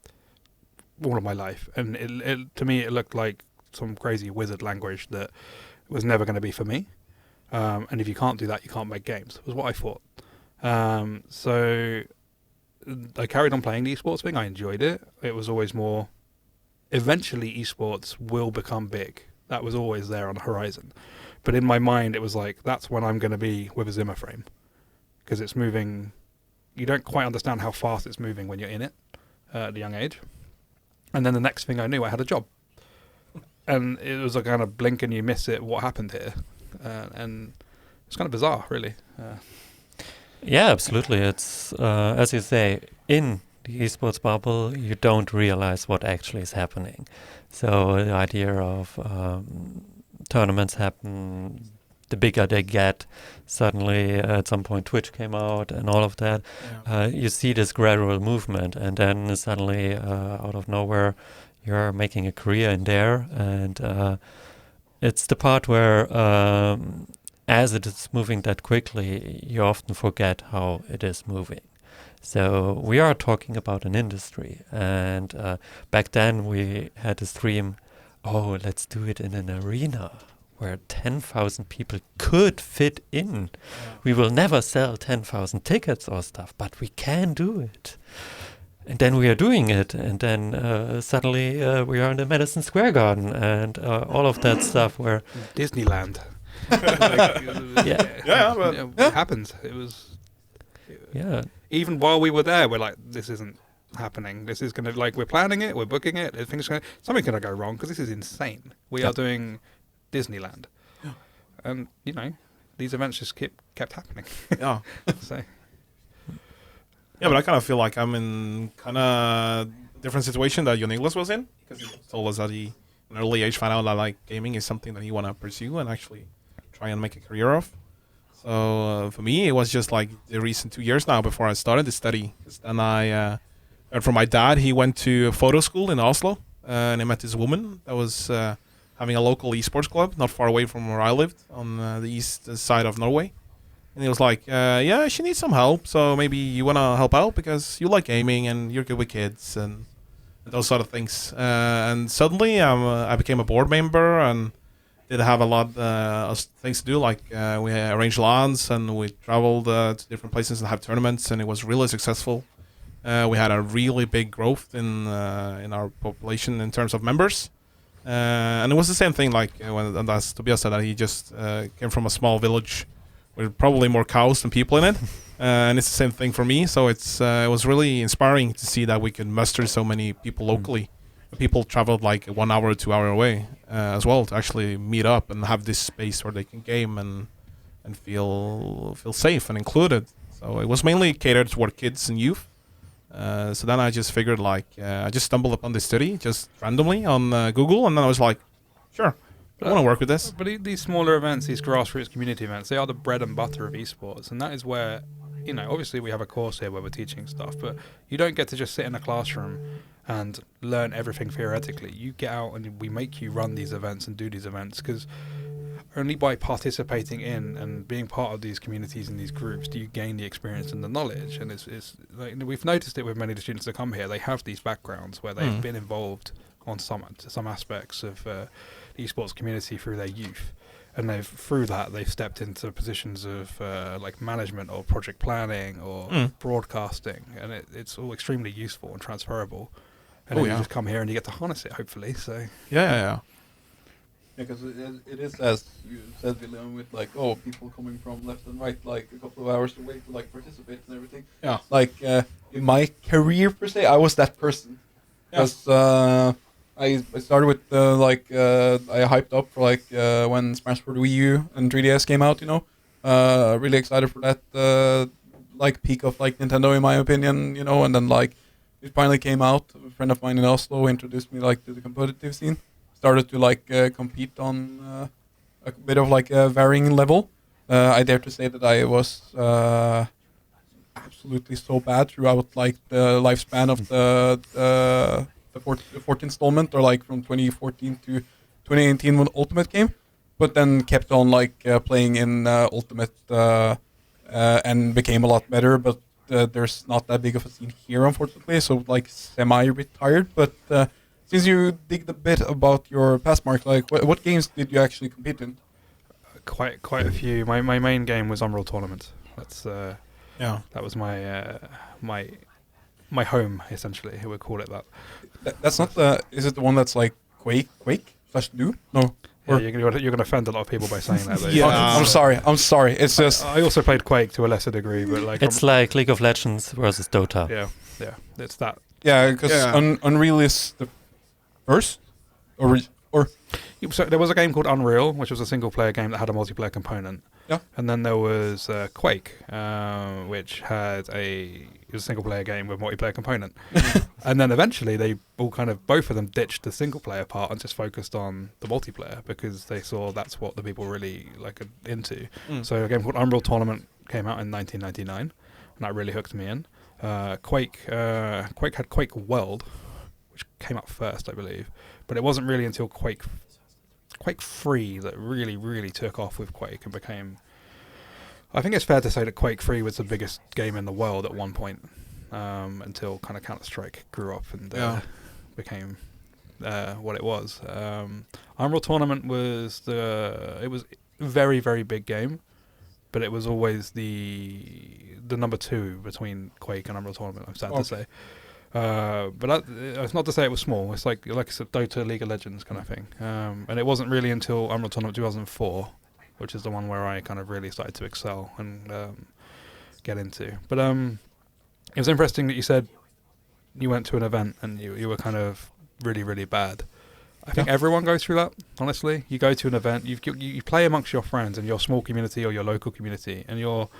all of my life, and it to me it looked like some crazy wizard language that was never going to be for me. And if you can't do that, you can't make games, was what I thought. So I carried on playing the esports thing. I enjoyed it. It was always more, eventually esports will become big. That was always there on the horizon. But in my mind, it was like, that's when I'm going to be with a Zimmer frame, because it's moving. You don't quite understand how fast it's moving when you're in it at a young age. And then the next thing I knew, I had a job. And it was a kind of blink and you miss it, what happened here. And it's kind of bizarre, really. Yeah, absolutely. It's, as you say, in the esports bubble, you don't realize what actually is happening. So the idea of tournaments happen, the bigger they get, suddenly at some point Twitch came out and all of that. Yeah. You see this gradual movement, and then suddenly out of nowhere you're making a career in there. And it's the part where as it is moving that quickly, you often forget how it is moving. So we are talking about an industry, and back then we had this dream, oh, let's do it in an arena where 10,000 people could fit in. Yeah. We will never sell 10,000 tickets or stuff, but we can do it. And then we are doing it, and then suddenly we are in the Madison Square Garden, and all of that stuff where... Disneyland. It happens. It was... Yeah. Even while we were there, we're like, this isn't happening. This is going to, like, we're planning it, we're booking it, something's going to go wrong, because this is insane. We are doing Disneyland. Yeah. And, you know, these events just kept happening. Yeah. So... Yeah, but I kind of feel like I'm in kind of different situation that Jon Nicholas was in, because he told us that he, at an early age, found out that like gaming is something that he want to pursue and actually try and make a career of. So for me, it was just like the recent 2 years now before I started the study. Then I heard from my dad. He went to a photo school in Oslo, and he met this woman that was having a local esports club not far away from where I lived on the east side of Norway. And he was like, yeah, she needs some help, so maybe you want to help out because you like gaming and you're good with kids and those sort of things. And suddenly I became a board member, and did have a lot of things to do. Like we arranged LANs and we traveled to different places and have tournaments, and it was really successful. We had a really big growth in our population in terms of members, and it was the same thing. Like when as Tobias said, that he just came from a small village with probably more cows than people in it, and it's the same thing for me. So it was really inspiring to see that we could muster so many people locally. People traveled like 1 hour or 2 hour away as well to actually meet up and have this space where they can game and feel safe and included. So it was mainly catered toward kids and youth. So then I just figured I just stumbled upon this study just randomly on Google, and then I was like, sure, I want to work with this. But these smaller events, these grassroots community events, they are the bread and butter of esports, and that is where, obviously we have a course here where we're teaching stuff, but you don't get to just sit in a classroom and learn everything theoretically. You get out and we make you run these events and do these events, because only by participating in and being part of these communities and these groups do you gain the experience and the knowledge. And it's like, we've noticed it with many of the students that come here. They have these backgrounds where they've been involved on some aspects of the esports community through their youth, and through that they've stepped into positions of like management or project planning or broadcasting, and it's all extremely useful and transferable. And then you just come here and you get to harness it, hopefully. So Yeah. Because it is, as you said, William, with like, people coming from left and right, like a couple of hours away to like participate and everything. Yeah. Like in my career per se, I was that person. Because I started with I hyped up for like when Smash for the Wii U and 3DS came out. Really excited for that like peak of like Nintendo in my opinion. And then like it finally came out. A friend of mine in Oslo introduced me like to the competitive scene. Started to like compete on a bit of like a varying level. I dare to say that I was absolutely so bad throughout like the lifespan of the fourth installment, or like from 2014 to 2018 when Ultimate came, but then kept on like playing in Ultimate and became a lot better. But there's not that big of a scene here, unfortunately. So like semi-retired, but. Since you digged a bit about your past, Mark, like what games did you actually compete in? Quite a few. My main game was Unreal Tournament. That's that was my my home, essentially. Who would call it that? That's not the. Is it the one that's like Quake/Do? No. Yeah, you're gonna offend a lot of people by saying that. Though. Yeah. I'm sorry. It's just. I also played Quake to a lesser degree, but like it's like League of Legends versus Dota. Yeah. It's that. Yeah, because Unreal is the first, or so there was a game called Unreal, which was a single-player game that had a multiplayer component. Yeah. And then there was Quake, which had it was a single-player game with a multiplayer component. And then eventually they all both of them ditched the single-player part and just focused on the multiplayer, because they saw that's what the people really into. So a game called Unreal Tournament came out in 1999, and that really hooked me in. Quake had Quake World, which came out first, I believe, but it wasn't really until Quake 3 that really took off with Quake and became. I think it's fair to say that Quake 3 was the biggest game in the world at one point, until Counter-Strike grew up and became what it was. Unreal Tournament was it was a very very big game, but it was always the number 2 between Quake and Unreal Tournament. I'm sad to say. But it's not to say it was small. It's like I said, Dota, League of Legends kind of thing. And it wasn't really until Unreal Tournament 2004, which is the one where I really started to excel and get into. But it was interesting that you said you went to an event and you were really bad. I think everyone goes through that, honestly. You go to an event, you play amongst your friends in your small community or your local community, and you're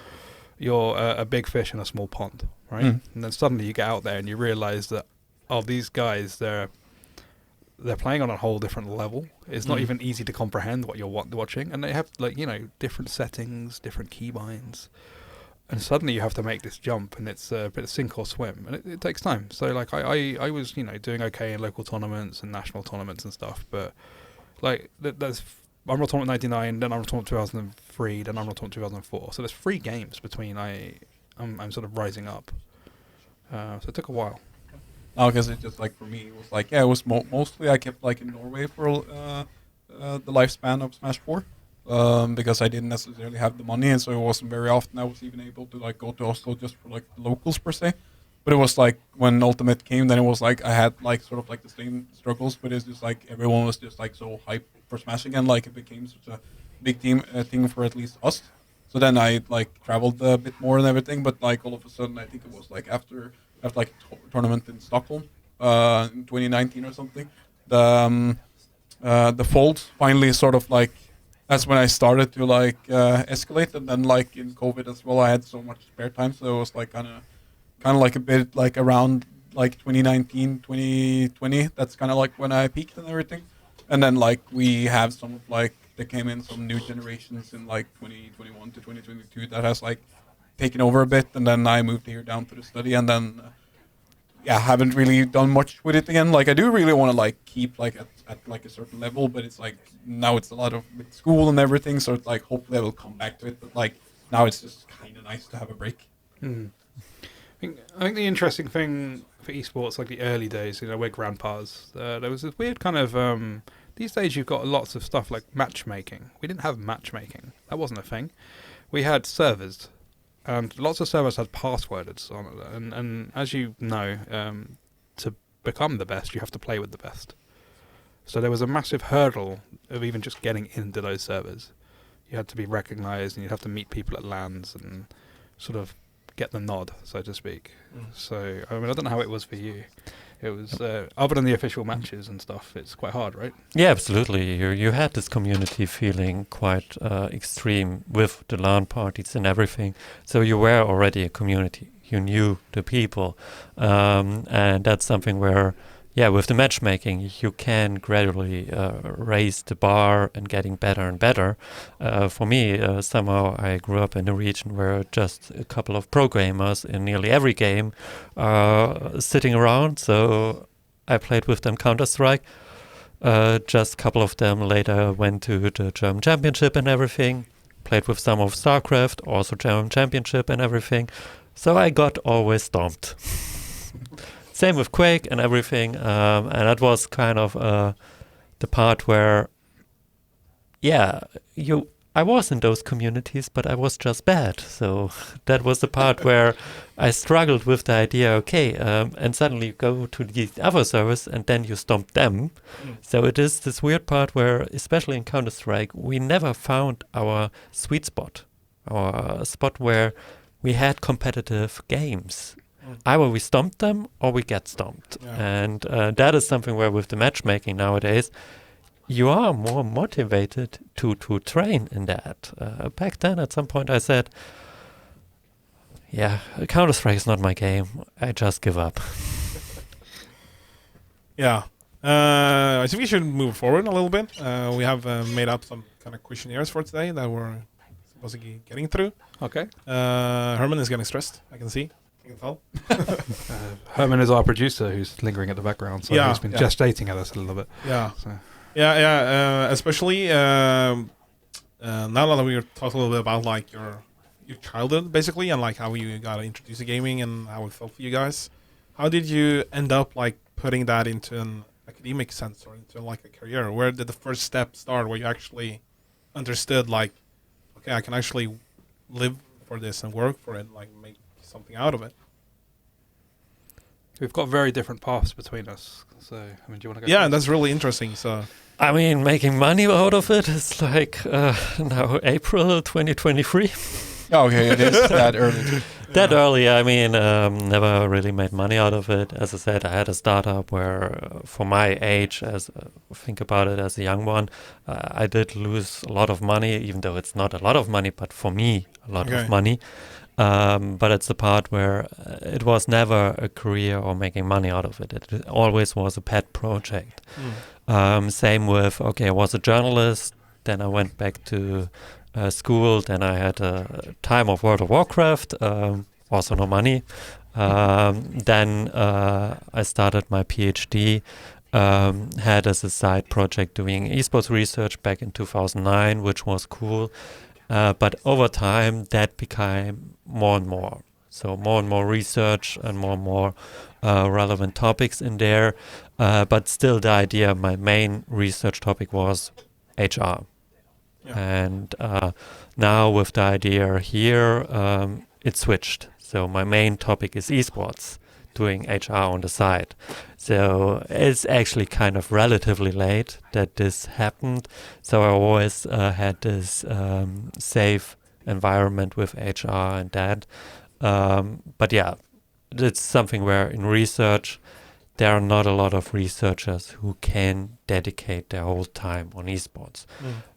a big fish in a small pond, right? And then suddenly you get out there and you realize that, these guys, they're playing on a whole different level. It's not even easy to comprehend what you're watching, and they have different settings, different keybinds, and suddenly you have to make this jump, and it's a bit of sink or swim, and it takes time. So I was doing okay in local tournaments and national tournaments and stuff, but there's Unreal Tournament 99, then Unreal Tournament 2003, then Unreal Tournament 2004. So there's 3 games between I'm sort of rising up. So it took a while. I guess it just for me it was it was mostly I kept in Norway for the lifespan of Smash 4 because I didn't necessarily have the money, and so it wasn't very often I was even able to like go to Oslo just for like the locals per se. But it was like when Ultimate came, then it was like I had like sort of like the same struggles, but it's just like everyone was just like so hyped for Smash again, like it became such a big thing for at least us. So then I like traveled a bit more and everything, but like all of a sudden I think it was like after like a tournament in Stockholm in 2019 or something, the folds finally sort of like that's when I started to like escalate, and then like in COVID as well I had so much spare time, so it was like kind of like a bit like around like 2019 2020, that's kind of like when I peaked and everything. And then like we have some of like there came in some new generations in like 2021 to 2022 that has like taken over a bit, and then I moved here down to the study, and then haven't really done much with it again. Like I do really want to like keep like at like a certain level, but it's like now it's a lot of with school and everything, so it's like hopefully I will come back to it, but like now it's just kind of nice to have a break. I think the interesting thing for esports, like the early days, you know, we're grandpas. There was this weird kind of these days you've got lots of stuff like matchmaking. We didn't have matchmaking. That wasn't a thing. We had servers, and lots of servers had passwords on it. And as you know, to become the best, you have to play with the best. So there was a massive hurdle of even just getting into those servers. You had to be recognized, and you'd have to meet people at LANs and sort of get the nod, so to speak. So I mean, I don't know how it was for you. It was other than the official matches and stuff, it's quite hard, right? Yeah, absolutely. You had this community feeling quite extreme with the LAN parties and everything. So you were already a community. You knew the people, and that's something where, with the matchmaking, you can gradually raise the bar and getting better and better. For me, somehow I grew up in a region where just a couple of pro gamers in nearly every game sitting around. So I played with them Counter-Strike. Just a couple of them later went to the German Championship and everything. Played with some of StarCraft, also German Championship and everything. So I got always stomped. Same with Quake and everything, and that was kind of the part where, I was in those communities, but I was just bad. So that was the part where I struggled with the idea, and suddenly you go to these other servers and then you stomp them. So it is this weird part where, especially in Counter-Strike, we never found our sweet spot, our spot where we had competitive games. Either we stomp them or we get stomped. And that is something where with the matchmaking nowadays, you are more motivated to train in that. Back then, at some point, I said, Counter-Strike is not my game. I just give up. I think we should move forward a little bit. We have made up some kind of questionnaires for today that we're supposedly getting through. Okay. Herman is getting stressed, I can see. You can tell. Herman is our producer who's lingering at the background, so he's been gestating at us a little bit. Especially now that we talked a little bit about like your childhood basically, and like how you got introduced to gaming and how it felt for you guys. How did you end up like putting that into an academic sense or into like a career? Where did the first step start where you actually understood like, okay, I can actually live for this and work for it, like make something out of it? We've got very different paths between us. So, I mean, do you want to go? Yeah, that's really interesting. So, I mean, making money out of it is like now April 2023. Oh, okay, it is that early. That early, I mean, never really made money out of it. As I said, I had a startup where, for my age, think about it as a young one, I did lose a lot of money, even though it's not a lot of money, but for me, a lot of money. But it's the part where it was never a career or making money out of it. It always was a pet project. Same with, I was a journalist, then I went back to school, then I had a time of World of Warcraft, also no money. Then I started my PhD, had as a side project doing esports research back in 2009, which was cool. But over time, that became more and more. So more and more research and more relevant topics in there. But still the idea, my main research topic was HR. Yeah. And now with the idea here, it switched. So my main topic is esports, doing HR on the side. So it's actually kind of relatively late that this happened. So I always had this safe environment with HR and that. But yeah, it's something where in research, there are not a lot of researchers who can dedicate their whole time on esports.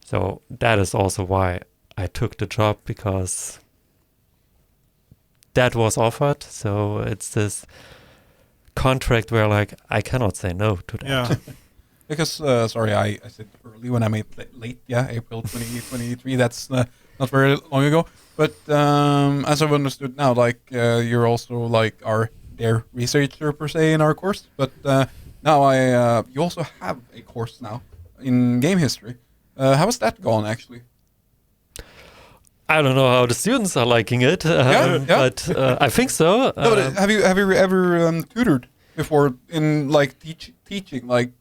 So that is also why I took the job, because that was offered. So it's this contract where like I cannot say no to that. Yeah. Because, sorry, I said early when I made late, yeah, April 2023, that's not very long ago. But as I've understood now, like, you're also, like, their researcher, per se, in our course. But now you also have a course now in game history. How has that gone, actually? I don't know how the students are liking it, but I think so. No, but have you ever tutored before in, like, teaching, like,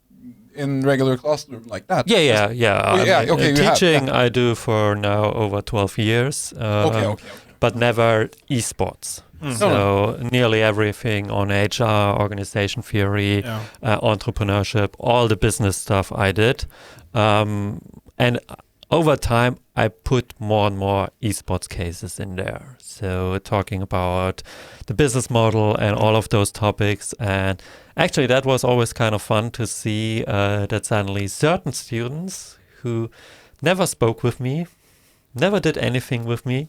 in regular classroom like that? Yeah. Oh, yeah, I mean, okay, you have, teaching yeah. I do for now over 12 years. Okay. But never esports. So nearly everything on HR, organization theory, entrepreneurship, all the business stuff I did. And over time, I put more and more esports cases in there. So talking about the business model and all of those topics. And actually, that was always kind of fun to see that suddenly certain students who never spoke with me, never did anything with me,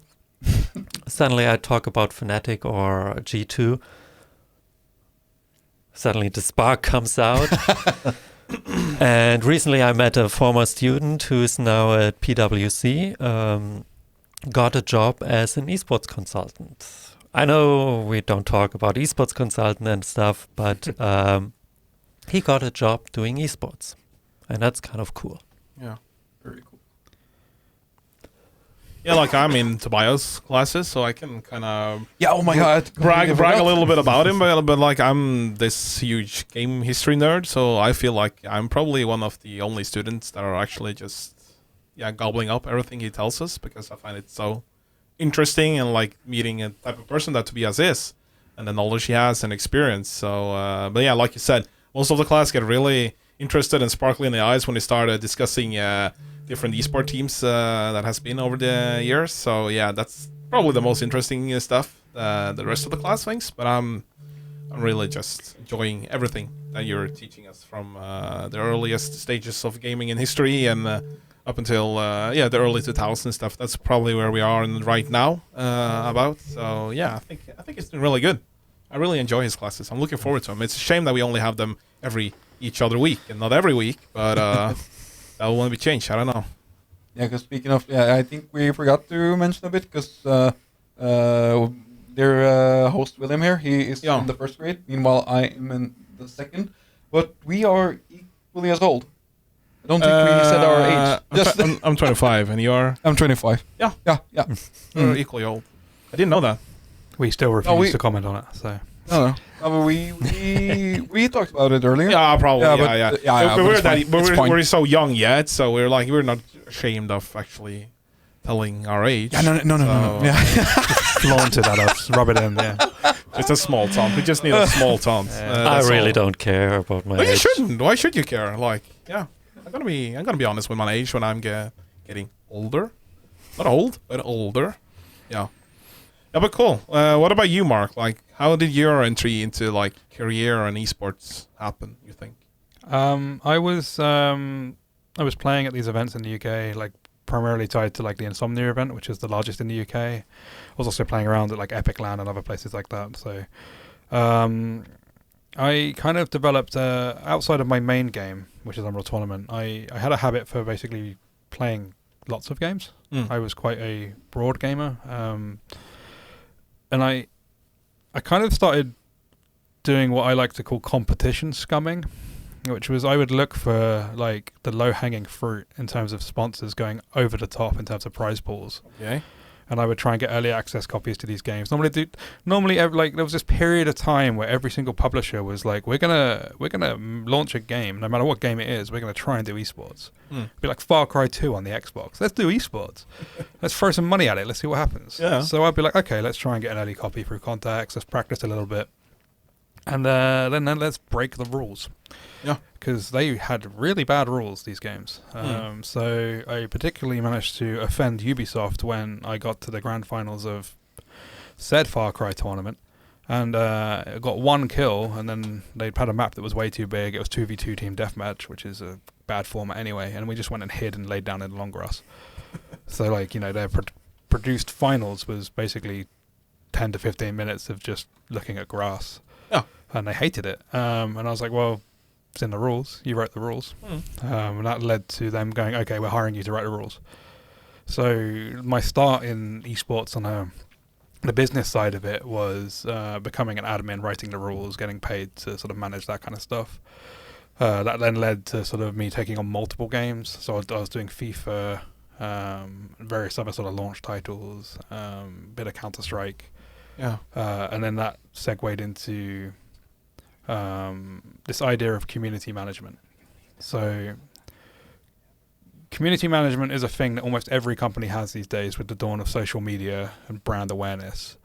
suddenly I talk about Fnatic or G2. Suddenly the spark comes out. And recently I met a former student who is now at PwC, got a job as an esports consultant. I know we don't talk about esports consultant and stuff, but he got a job doing esports. And that's kind of cool. Yeah. Very cool. Yeah, like I'm in Tobias classes, so I can kind of Yeah, oh my god. brag a little bit about him, but like I'm this huge game history nerd, so I feel like I'm probably one of the only students that are actually just gobbling up everything he tells us, because I find it so interesting and like meeting a type of person that Tobias is and the knowledge he has and experience. So but yeah, like you said, most of the class get really interested and sparkly in the eyes when they started discussing different esport teams that has been over the years. So yeah, that's probably the most interesting stuff the rest of the class thinks. But I'm really just enjoying everything that you're teaching us from the earliest stages of gaming in history and up until the early 2000s stuff. That's probably where we are right now about. So yeah, I think it's been really good. I really enjoy his classes. I'm looking forward to them. It's a shame that we only have them each other week and not every week, but that will be changed. I don't know. Yeah, because speaking of, I think we forgot to mention a bit, because their host William here, he is in the first grade. Meanwhile, I am in the second, but we are equally as old. I don't think we said our age. I'm 25, and you are? I'm 25. Yeah. We're equally old. I didn't know that. We still refuse to comment on it. So no. We talked about it earlier. Yeah, probably. But we're so young yet, so we're not ashamed of actually telling our age. Yeah, no. Yeah. flaunt it at us, rub it in. Yeah, it's a small taunt. We just need a small taunt. I really don't care about my age. You shouldn't. Why should you care? Like, yeah, I'm gonna be honest with my age when I'm getting older. Not old, but older. Yeah. Yeah, but cool. What about you, Mark? Like, how did your entry into like career and esports happen? You think? I was playing at these events in the UK, like primarily tied to like the Insomnia event, which is the largest in the UK. I was also playing around at like Epic Land and other places like that. So, I kind of developed outside of my main game, which is Unreal Tournament. I had a habit for basically playing lots of games. I was quite a broad gamer. And I kind of started doing what I like to call competition scumming, which was I would look for like the low-hanging fruit in terms of sponsors going over the top in terms of prize pools. Okay. and I would try and get early access copies to these games. Normally, like there was this period of time where every single publisher was like, we're gonna launch a game, no matter what game it is, we're gonna try and do esports. Be like Far Cry 2 on the Xbox. Let's do esports. Let's throw some money at it. Let's see what happens. Yeah. So I'd be like, okay, let's try and get an early copy through contacts. Let's practice a little bit, and then let's break the rules. Yeah. Because they had really bad rules, these games. So I particularly managed to offend Ubisoft when I got to the grand finals of said Far Cry tournament, and I got 1 kill, and then they'd had a map that was way too big. It was 2v2 team deathmatch, which is a bad format anyway, and we just went and hid and laid down in the long grass. So like, you know, their produced finals was basically 10 to 15 minutes of just looking at grass. Yeah. And they hated it. And I was like, well, it's in the rules. You wrote the rules. And that led to them going, okay, we're hiring you to write the rules. So my start in esports on the business side of it was becoming an admin, writing the rules, getting paid to sort of manage that kind of stuff. That then led to sort of me taking on multiple games. So I was doing FIFA, various other sort of launch titles, bit of Counter-Strike. Yeah. And then that segued into this idea of community management. So community management is a thing that almost every company has these days with the dawn of social media and brand awareness.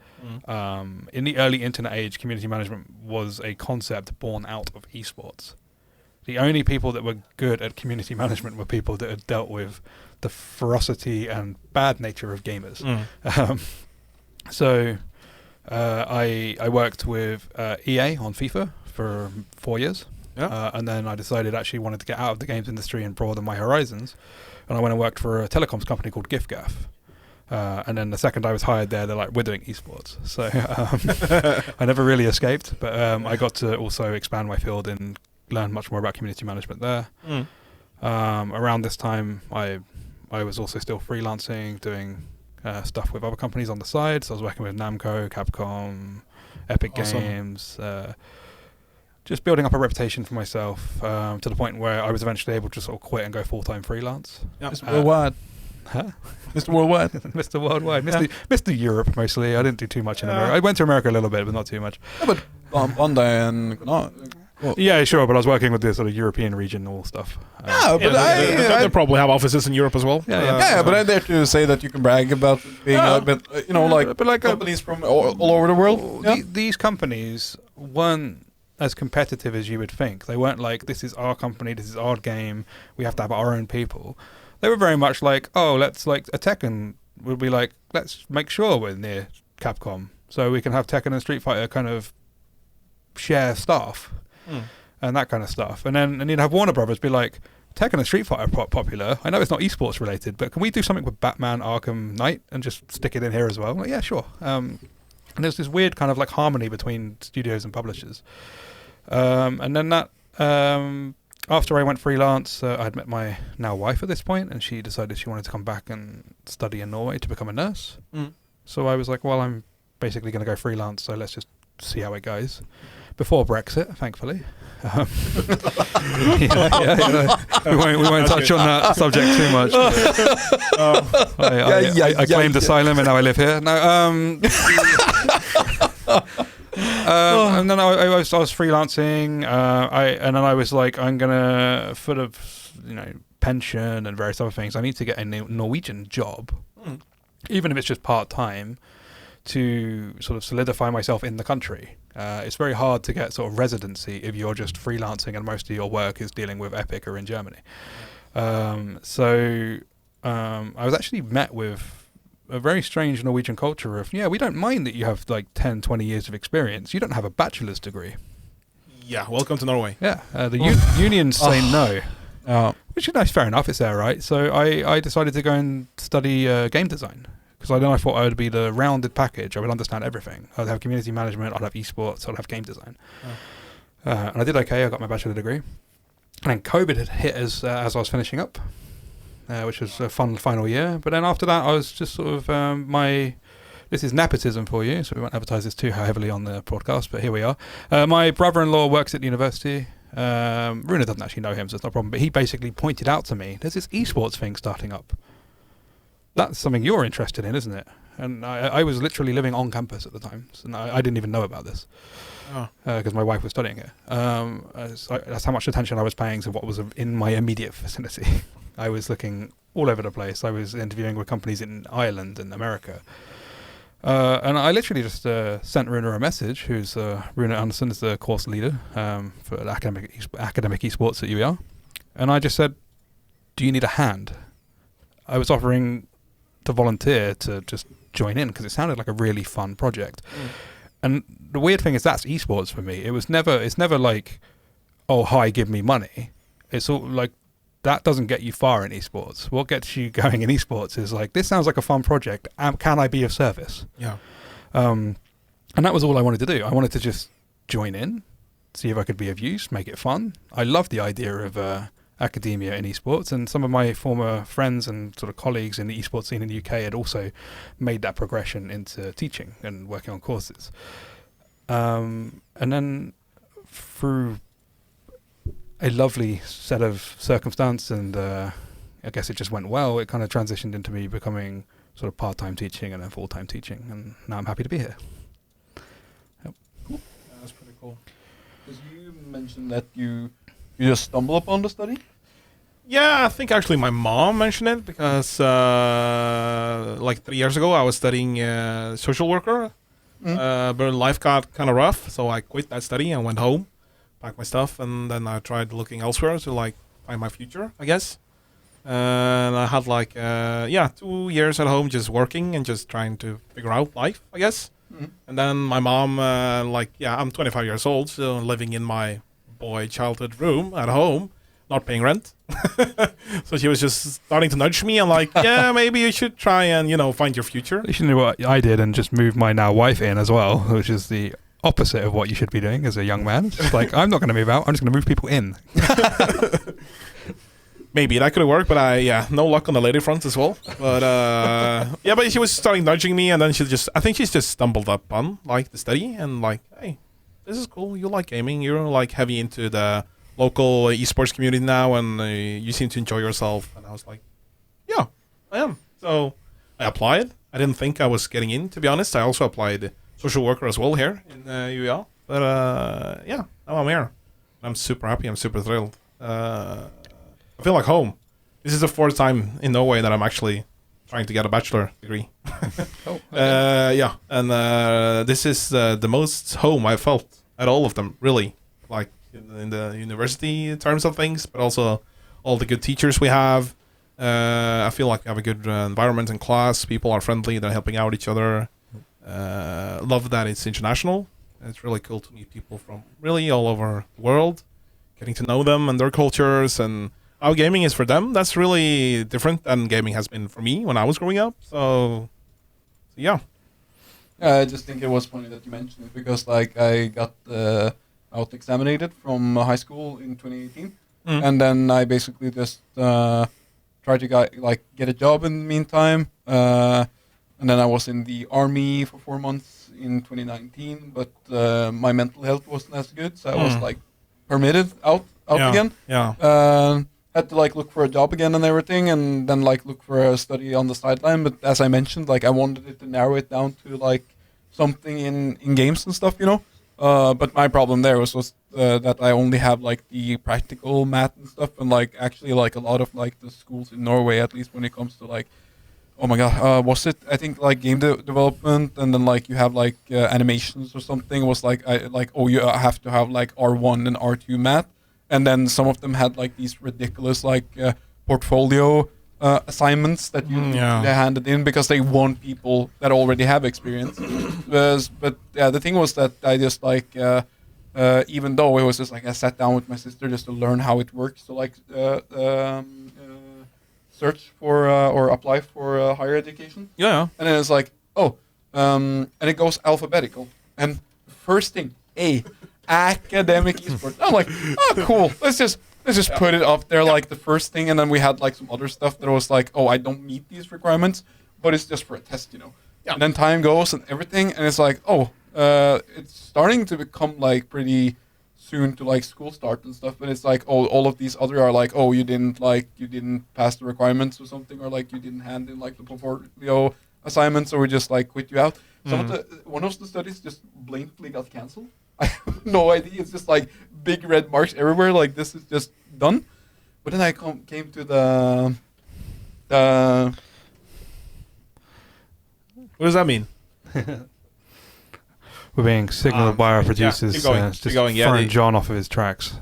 In the early internet age, community management was a concept born out of esports. The only people that were good at community management were people that had dealt with the ferocity and bad nature of gamers. So I worked with EA on FIFA for 4 years. Yeah. And then I decided I actually wanted to get out of the games industry and broaden my horizons. And I went and worked for a telecoms company called giffgaff. And then the second I was hired there, they're like, we're doing esports. So I never really escaped. But I got to also expand my field and learn much more about community management there. Around this time, I was also still freelancing, doing stuff with other companies on the side. So I was working with Namco, Capcom, Epic Games, just building up a reputation for myself to the point where I was eventually able to sort of quit and go full-time freelance. Yeah. Mr. Worldwide. Huh? Mr. Worldwide. Mr. Worldwide. Mr. Europe, mostly. I didn't do too much in America. I went to America a little bit, but not too much. Yeah, but one day and no. Well, Yeah, sure, but I was working with the sort of European regional stuff. yeah, but they probably have offices in Europe as well. Yeah, but I'm there to say that you can brag about being a bit, like companies from all over the world. Yeah. These companies weren't as competitive as you would think. They weren't like, this is our company, this is our game, we have to have our own people. They were very much like, oh, let's like a Tekken would be like, let's make sure we're near Capcom so we can have Tekken and Street Fighter kind of share staff and that kind of stuff. And you'd have Warner Brothers be like, Tekken and Street Fighter are popular. I know it's not esports related, but can we do something with Batman Arkham Knight and just stick it in here as well? I'm like, yeah, sure. And there's this weird kind of like harmony between studios and publishers. And then that, after I went freelance, I'd met my now wife at this point, and she decided she wanted to come back and study in Norway to become a nurse. So I was like, well, I'm basically going to go freelance, so let's just see how it goes. Before Brexit, thankfully. We won't touch on that subject too much. I claimed asylum and now I live here. No, and then I was freelancing, and then I was like, I'm gonna, for the pension and various other things, I need to get a Norwegian job, even if it's just part time, to sort of solidify myself in the country. It's very hard to get sort of residency if you're just freelancing and most of your work is dealing with Epic or in Germany. So I was actually met with a very strange Norwegian culture of, we don't mind that you have like 10, 20 years of experience. You don't have a bachelor's degree. Yeah, welcome to Norway. Yeah, the unions say no, which is fair enough. It's there, right? So I decided to go and study game design. Because I thought I would be the rounded package. I would understand everything. I'd have community management, I'd have esports, I'd have game design. And I did okay. I got my bachelor degree. And then COVID had hit as I was finishing up, which was a fun final year. But then after that, I was just sort of this is nepotism for you, so we won't advertise this too heavily on the broadcast, but here we are. My brother-in-law works at the university. Runa doesn't actually know him, so it's not a problem. But he basically pointed out to me, there's this esports thing starting up. that's something you're interested in, isn't it? And I was literally living on campus at the time, and I didn't even know about this because my wife was studying it. That's how much attention I was paying to what was in my immediate vicinity. I was looking all over the place. I was interviewing with companies in Ireland and America. And I literally just sent Rune a message, who's Rune Anderson is the course leader for the academic esports at UER. And I just said, do you need a hand? I was offering to volunteer to just join in because it sounded like a really fun project. And the weird thing is that's esports for me. It's never like, oh, hi, give me money. It's all like, that doesn't get you far in esports. What gets you going in esports is like, this sounds like a fun project. Can I be of service? Yeah. And that was all I wanted to do. I wanted to just join in, see if I could be of use, make it fun. I love the idea of academia in esports, and some of my former friends and sort of colleagues in the esports scene in the UK had also made that progression into teaching and working on courses. And then through a lovely set of circumstance, and I guess it just went well, it kind of transitioned into me becoming sort of part-time teaching and then full-time teaching, and now I'm happy to be here. Yep. Cool. That's pretty cool. Because you mentioned that you just stumbled upon the study? Yeah, I think actually my mom mentioned it because like 3 years ago I was studying social worker, but life got kind of rough, so I quit that study and went home, packed my stuff, and then I tried looking elsewhere to like find my future, I guess. And I had like 2 years at home just working and just trying to figure out life, I guess. And then my mom, I'm 25 years old, so living in my boy childhood room at home, not paying rent. So she was just starting to nudge me and like, yeah, maybe you should try and, find your future. You should know what I did and just moved my now wife in as well, which is the opposite of what you should be doing as a young man. It's just like, I'm not going to move out, I'm just going to move people in. Maybe that could have worked, but no luck on the lady front as well. But but she was starting nudging me, and then I think she's just stumbled up on like the study and like, hey, this is cool. You like gaming. You're like heavy into the local esports community now, and you seem to enjoy yourself. And I was like, yeah, I am. So I applied. I didn't think I was getting in, to be honest. I also applied social worker as well here in UEL. But now I'm here. I'm super happy. I'm super thrilled. I feel like home. This is the fourth time in Norway that I'm actually trying to get a bachelor degree. And this is the most home I felt at all of them, really. Like in the university terms of things, but also all the good teachers we have. I feel like we have a good environment in class. People are friendly. They're helping out each other. Love that it's international. It's really cool to meet people from really all over the world, getting to know them and their cultures and how gaming is for them. That's really different than gaming has been for me when I was growing up. So yeah. I just think it was funny that you mentioned it because like I got out examinated from high school in 2018, and then I basically just tried to get a job in the meantime, and then I was in the army for 4 months in 2019, but my mental health wasn't as good, so I was like permitted out again. Had to like look for a job again and everything, and then like look for a study on the sideline. But as I mentioned, like I wanted it to narrow it down to like something in games and stuff, But my problem there was that I only have like the practical math and stuff, and like actually like a lot of like the schools in Norway, at least when it comes to like, oh my god, was it? I think like game development, and then like you have like animations or something. Was like you have to have like R1 and R2 math. And then some of them had like these ridiculous like portfolio assignments that they handed in because they want people that already have experience. But the thing was that I just like even though it was just like I sat down with my sister just to learn how it works to like search for or apply for higher education. Yeah. And then it's like and it goes alphabetical. And first thing A. Academic esports. I'm like, oh, cool. Let's just put it up there like the first thing, and then we had like some other stuff that was like, oh, I don't meet these requirements, but it's just for a test, Yeah. And then time goes and everything, and it's like, it's starting to become like pretty soon to like school start and stuff, but it's like all of these other are like, oh, you didn't pass the requirements or something, or like you didn't hand in like the portfolio assignments, or we just like quit you out. One of the studies just blatantly got cancelled. I have no idea. It's just like big red marks everywhere. Like this is just done. But then I came to the What does that mean? We're being signaled by our yeah, producers. keep going, Just keep going, yeah, throwing the- John off of his tracks.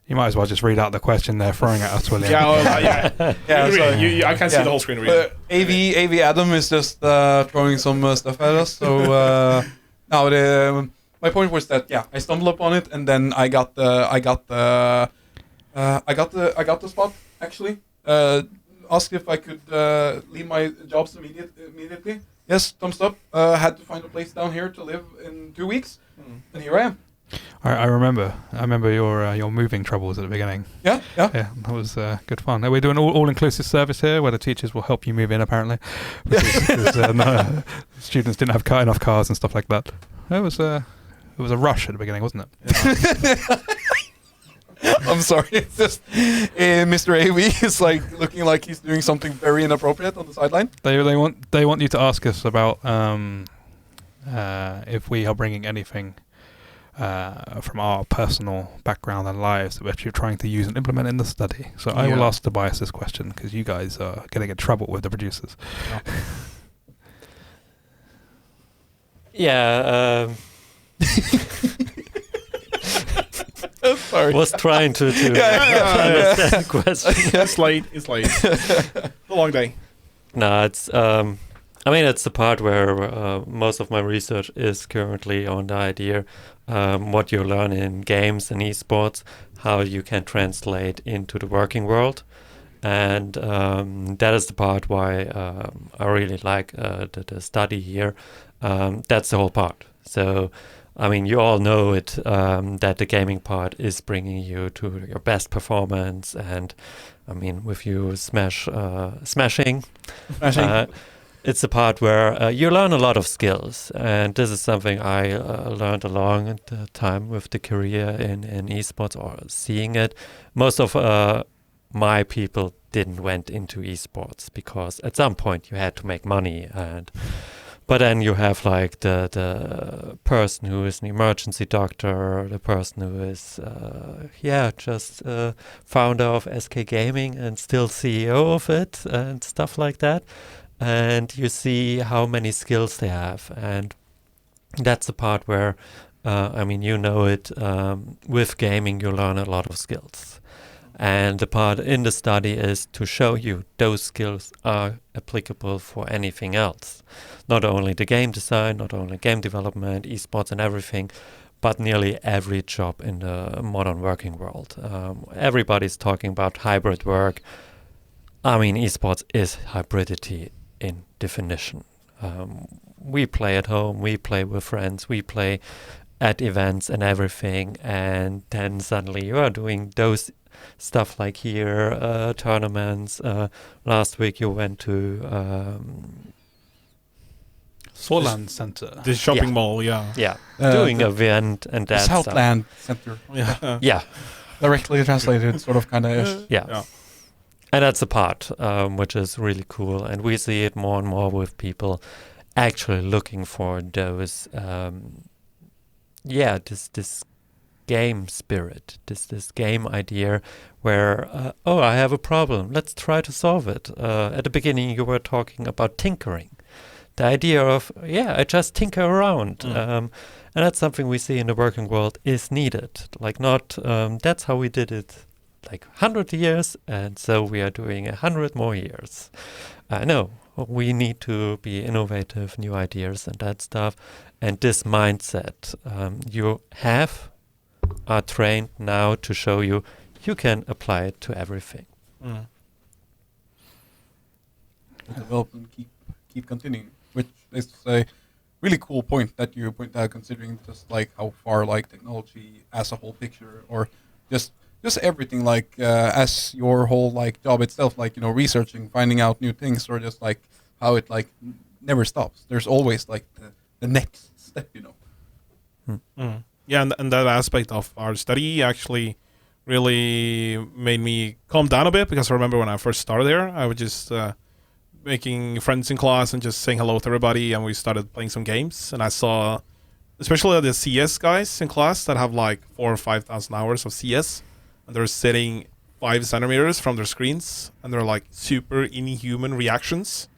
You might as well just read out the question they're throwing at us, William. Yeah, well, yeah. Yeah, You so- read it. I can see yeah. the whole screen. Really. AV Adam is just throwing some stuff at us. So my point was that I stumbled upon it, and then I got the spot actually. Asked if I could leave my jobs immediately. Yes, thumbs up. Had to find a place down here to live in 2 weeks, and here I am. I remember your moving troubles at the beginning. Yeah. Yeah, that was good fun. We're doing all-inclusive service here, where the teachers will help you move in, apparently. Because students didn't have enough cars and stuff like that. It was a rush at the beginning, wasn't it? I'm sorry. It's just Mr. AV is like looking like he's doing something very inappropriate on the sideline. They want you to ask us about if we are bringing anything from our personal background and lives that you're trying to use and implement in the study. So I will ask Tobias this question, because you guys are getting in trouble with the producers. Yeah. Sorry. Was trying to understand the question. It's late. It's late. A long day. No, it's I mean, it's the part where most of my research is currently on the idea what you learn in games and esports, how you can translate into the working world. And that is the part why I really like the study here. That's the whole part. So, I mean, you all know it, that the gaming part is bringing you to your best performance. And, I mean, with you smashing. It's the part where you learn a lot of skills. And this is something I learned along the time with the career in esports, or seeing it. Most of my people didn't went into esports because at some point you had to make money, but then you have like the person who is an emergency doctor, the person who is just founder of SK Gaming and still CEO of it and stuff like that, and you see how many skills they have. And that's the part where I mean, you know it, with gaming you learn a lot of skills. And the part in the study is to show you those skills are applicable for anything else. Not only the game design, not only game development, esports and everything, but nearly every job in the modern working world. Everybody's talking about hybrid work. I mean, esports is hybridity in definition. We play at home, we play with friends, we play at events and everything, and then suddenly you are doing those stuff like here, tournaments. Last week you went to Solan Center. The shopping mall, yeah. doing the event and that stuff. Southland Center. Yeah. Yeah, Directly translated, sort of, kind of. yeah. Yeah. And that's the part which is really cool, and we see it more and more with people actually looking for those this game spirit, this game idea where I have a problem, let's try to solve it. At the beginning you were talking about tinkering, the idea of I just tinker around, and that's something we see in the working world is needed. Like, not that's how we did it like 100 years, and so we are doing 100 more years. No, we need to be innovative, new ideas and that stuff. And this mindset you are trained now to show you can apply it to everything. Develop and keep continuing, which is a really cool point that you point out, considering just like how far like technology as a whole picture, or just everything, like as your whole like job itself, like, you know, researching, finding out new things, or just like how it like never stops. There's always like the next step, you know. Yeah, and that aspect of our study actually really made me calm down a bit, because I remember when I first started there, I was just making friends in class and just saying hello to everybody, and we started playing some games, and I saw especially the CS guys in class that have like 4,000 or 5,000 hours of CS, and they're sitting 5 centimeters from their screens, and they're like super inhuman reactions.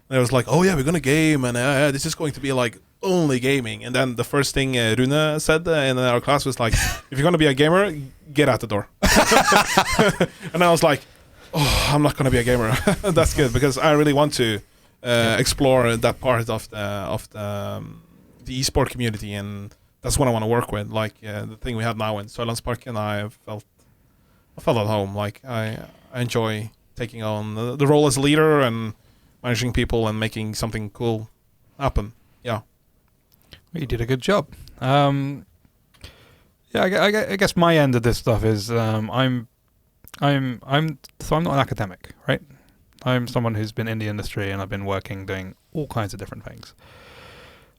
And I was like, oh yeah, we're gonna game, and this is going to be like only gaming. And then the first thing Rune said in our class was like, if you're gonna be a gamer, get out the door. And I was like, oh, I'm not gonna be a gamer. That's good, because I really want to explore that part of the esport community, and that's what I want to work with. Like the thing we have now in Sørlandsparken, I felt at home. Like I enjoy taking on the role as a leader and managing people and making something cool happen. Yeah. You did a good job. Yeah, I guess my end of this stuff is I'm not an academic, right? I'm someone who's been in the industry, and I've been working doing all kinds of different things.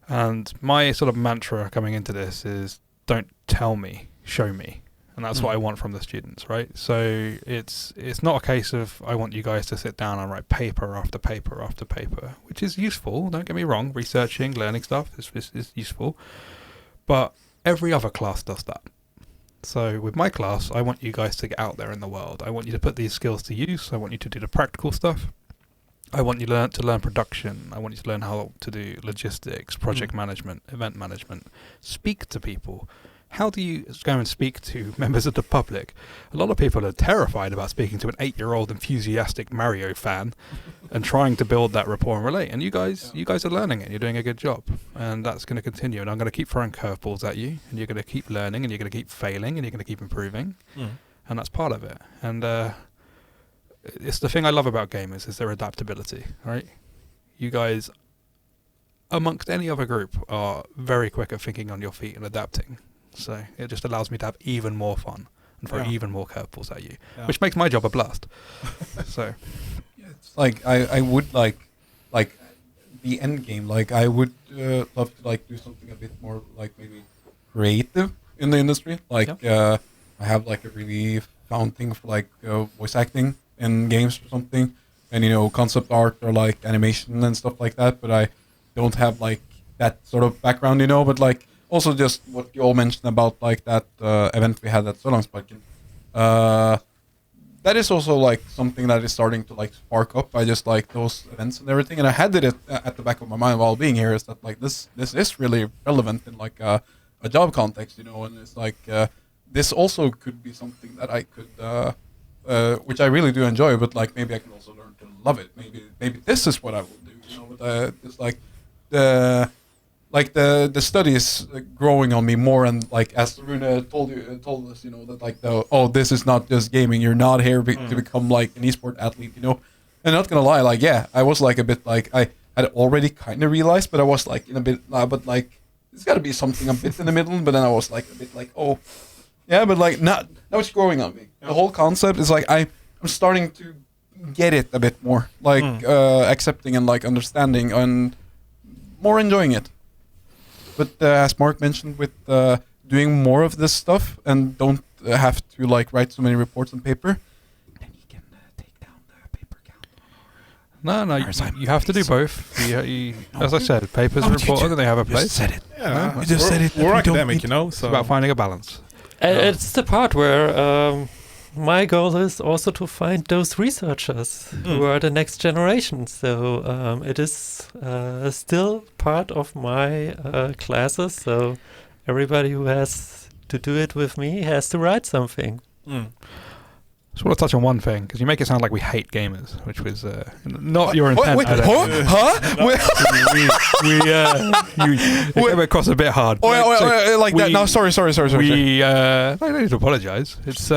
And my sort of mantra coming into this is, don't tell me, show me. And that's what I want from the students, right? So it's not a case of I want you guys to sit down and write paper after paper after paper, which is useful, don't get me wrong. Researching, learning stuff is useful. But every other class does that. So with my class, I want you guys to get out there in the world. I want you to put these skills to use. I want you to do the practical stuff. I want you to learn production. I want you to learn how to do logistics, project management, event management, speak to people. How do you go and speak to members of the public? A lot of people are terrified about speaking to an 8-year-old enthusiastic Mario fan and trying to build that rapport and relate. And you guys are learning it. You're doing a good job. And that's going to continue. And I'm going to keep throwing curveballs at you. And you're going to keep learning. And you're going to keep failing. And you're going to keep improving. And that's part of it. And it's the thing I love about gamers is their adaptability, right? You guys, amongst any other group, are very quick at thinking on your feet and adapting. So it just allows me to have even more fun and throw even more curveballs at you, which makes my job a blast. So yeah, it's like I would like the end game. Like I would love to like do something a bit more like maybe creative in the industry. Like I have like a really found thing for like voice acting in games or something, and concept art or like animation and stuff like that. But I don't have like that sort of background, but like. Also, just what you all mentioned about like that event we had at Sørlandsparken. That is also like something that is starting to like spark up. I just like those events and everything, and I had it at the back of my mind while being here. Is that like this is really relevant in like a job context, and it's like this also could be something that I could, which I really do enjoy, but like maybe I can also learn to love it. Maybe this is what I will do. But it's like the study is growing on me more, and like as Rune told us, that like this is not just gaming. You're not here to become like an esport athlete, And not gonna lie, like I was like a bit like I had already kind of realized, but I was like in a bit, but like it's got to be something a bit in the middle. But then I was like a bit like but like now it's growing on me. The whole concept is like I'm starting to get it a bit more, like accepting and like understanding and more enjoying it. But as Mark mentioned, with doing more of this stuff and don't have to like write so many reports on paper, then you can take down the paper count. No, you have to do both. As I said, papers are important and they have a place. You just said it. Yeah, you just said it. We're academic, so it's about finding a balance. It's the part where my goal is also to find those researchers who are the next generation. So it is still part of my classes. So everybody who has to do it with me has to write something. Just want to touch on one thing, because you make it sound like we hate gamers, which was not your intent. Wait, huh? You came across a bit hard. Like that. No, sorry. I don't need to apologize. It's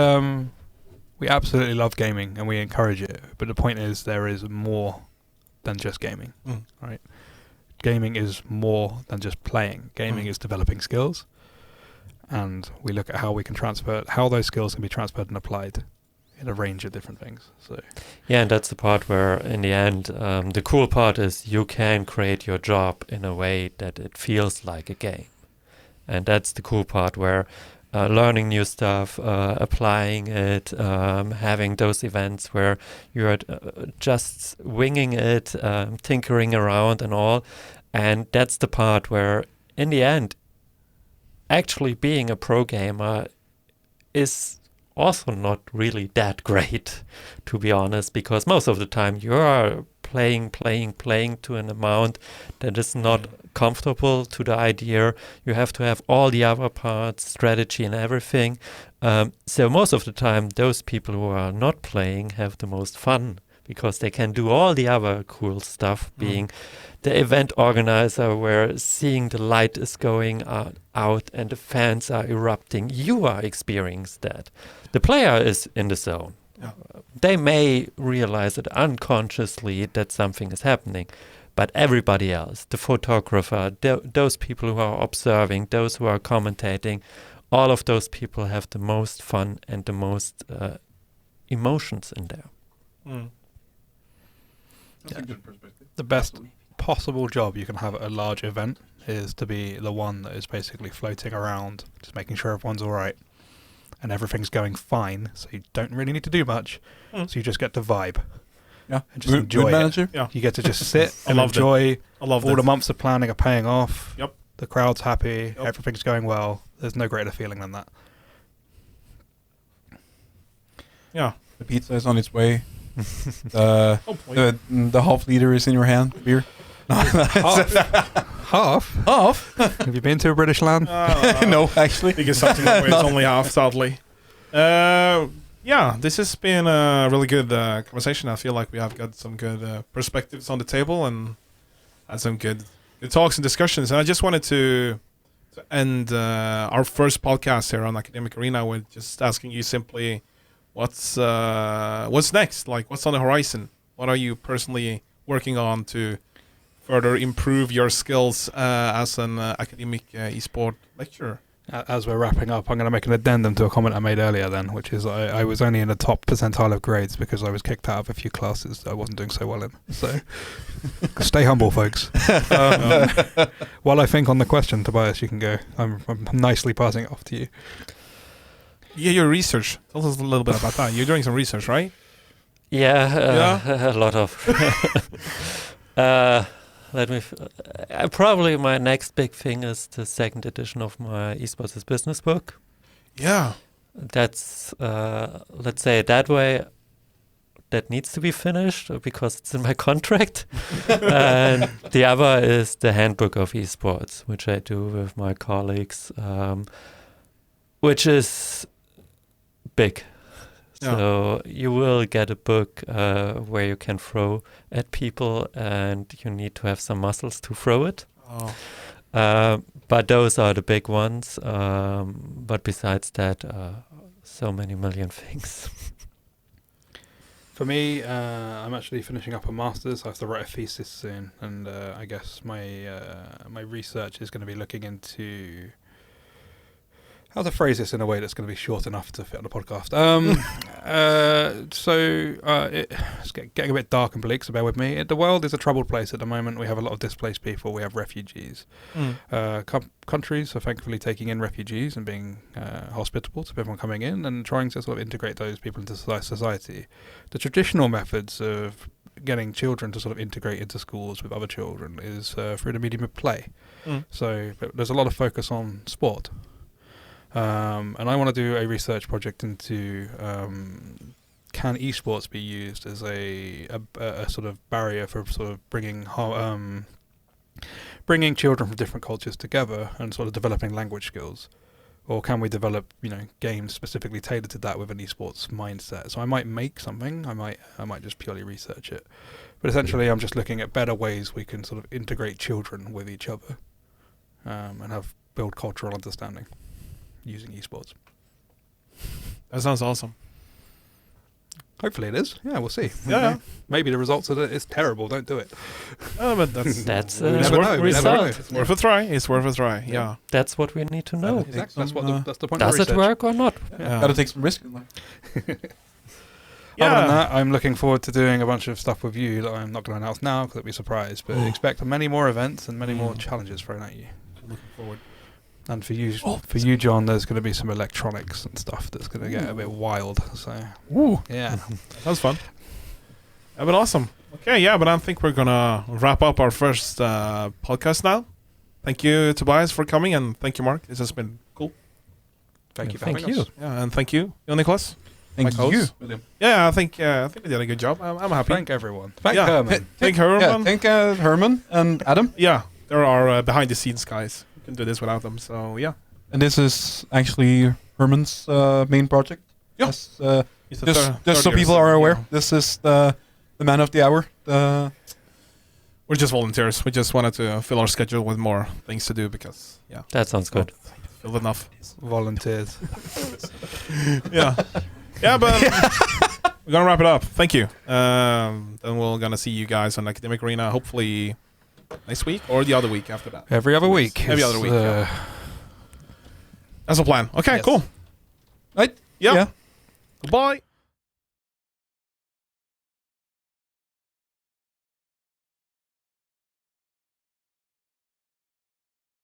we absolutely love gaming and we encourage it, but the point is there is more than just gaming, right? Gaming is more than just playing. Gaming is developing skills, and we look at how we can how those skills can be transferred and applied in a range of different things. So yeah, and that's the part where in the end the cool part is you can create your job in a way that it feels like a game, And that's the cool part where learning new stuff, applying it, having those events where you're just winging it, tinkering around and all. And that's the part where, in the end, actually being a pro gamer is also not really that great, to be honest, because most of the time you are playing to an amount that is not comfortable to the idea. You have to have all the other parts, strategy and everything. So most of the time, those people who are not playing have the most fun because they can do all the other cool stuff, being the event organizer, where seeing the light is going out and the fans are erupting. You are experiencing that. The player is in the zone. Yeah. They may realize it unconsciously that something is happening, but everybody else, the photographer, those people who are observing, those who are commentating, all of those people have the most fun and the most emotions in there. That's a good perspective. The best possible job you can have at a large event is to be the one that is basically floating around, just making sure everyone's all right and everything's going fine, so you don't really need to do much. So you just get to vibe. Yeah, And just enjoy mood it. manager. Yeah. You get to just sit I and loved it. enjoy. I love All that. the months of planning are paying off. Yep. The crowd's happy. Yep. Everything's going well. There's no greater feeling than that. Yeah. The pizza is on its way. the, Hopefully. the half liter is in your hand. Beer. Half? Half? Have you been to a British land? No, actually. Because something that way it's only half, sadly. Yeah, this has been a really good conversation. I feel like we have got some good perspectives on the table and had some good talks and discussions. And I just wanted to end our first podcast here on Academic Arena with just asking you simply, what's next? Like, what's on the horizon? What are you personally working on to further improve your skills as an academic esport lecturer? As we're wrapping up, I'm going to make an addendum to a comment I made earlier then, which is I was only in the top percentile of grades because I was kicked out of a few classes that I wasn't doing so well in. So stay humble, folks. While I think on the question, Tobias, you can go. I'm nicely passing it off to you. Yeah, your research. Tell us a little bit about that. You're doing some research, right? Yeah, a lot of. Probably my next big thing is the second edition of my Esports is Business book. Yeah. That's, let's say it that way, that needs to be finished because it's in my contract. And the other is the handbook of esports, which I do with my colleagues, which is big. Yeah. So you will get a book where you can throw at people and you need to have some muscles to throw it. Oh. But those are the big ones. But besides that, so many million things. For me, I'm actually finishing up a master's. I have to write a thesis soon, and I guess my research is going to be looking into how to phrase this in a way that's going to be short enough to fit on the podcast. It's getting a bit dark and bleak, so bear with me. The world is a troubled place at the moment. We have a lot of displaced people. We have refugees. Countries are thankfully taking in refugees and being hospitable to everyone coming in and trying to sort of integrate those people into society. The traditional methods of getting children to sort of integrate into schools with other children is through the medium of play. So but there's a lot of focus on sport. And I want to do a research project into can esports be used as a sort of barrier for sort of bringing children from different cultures together and sort of developing language skills, or can we develop games specifically tailored to that with an esports mindset? So I might make something, I might just purely research it, but essentially I'm just looking at better ways we can sort of integrate children with each other and build cultural understanding using esports. That sounds awesome. Hopefully it is. Yeah, we'll see. Yeah. Maybe the results are that it's terrible. Don't do it. But that's We never know, we never know. It's worth a try. It's worth a try. Yeah. That's what we need to know. Exactly. That's the point. Does of it research. work or not? Yeah. Gotta take some risk in life. Other than that, I'm looking forward to doing a bunch of stuff with you that I'm not going to announce now because it'll be a surprise. But expect many more events and many more challenges thrown at you. Looking forward. And for you, John, there's going to be some electronics and stuff that's going to get a bit wild. So, yeah, That's fun. Yeah, but awesome. Okay, yeah, but I think we're gonna wrap up our first podcast now. Thank you, Tobias, for coming, and thank you, Mark. This has been cool. thank you for Thank having you. us. Yeah, and thank you, Nicholas. Thank Like you, host. William. Yeah, I think we did a good job. I'm happy. Thank everyone. Thank Yeah. Herman. Thank Yeah, Herman. thank Herman and Adam. Yeah, there are behind the scenes guys. We can do this without them. So yeah. And this is actually Herman's main project. Yeah. Yes, It's the just so third people year, are so, aware, yeah. this is the man of the hour. We're just volunteers. We just wanted to fill our schedule with more things to do because That sounds good. filled enough. Volunteers. Yeah. Yeah, but we're gonna wrap it up. Thank you. Then we're gonna see you guys on Academic Arena hopefully next week or the other week after that. Every other week. Every other week, yeah. That's a plan. Okay, Yes. cool. Right? Yeah. Yeah. Goodbye.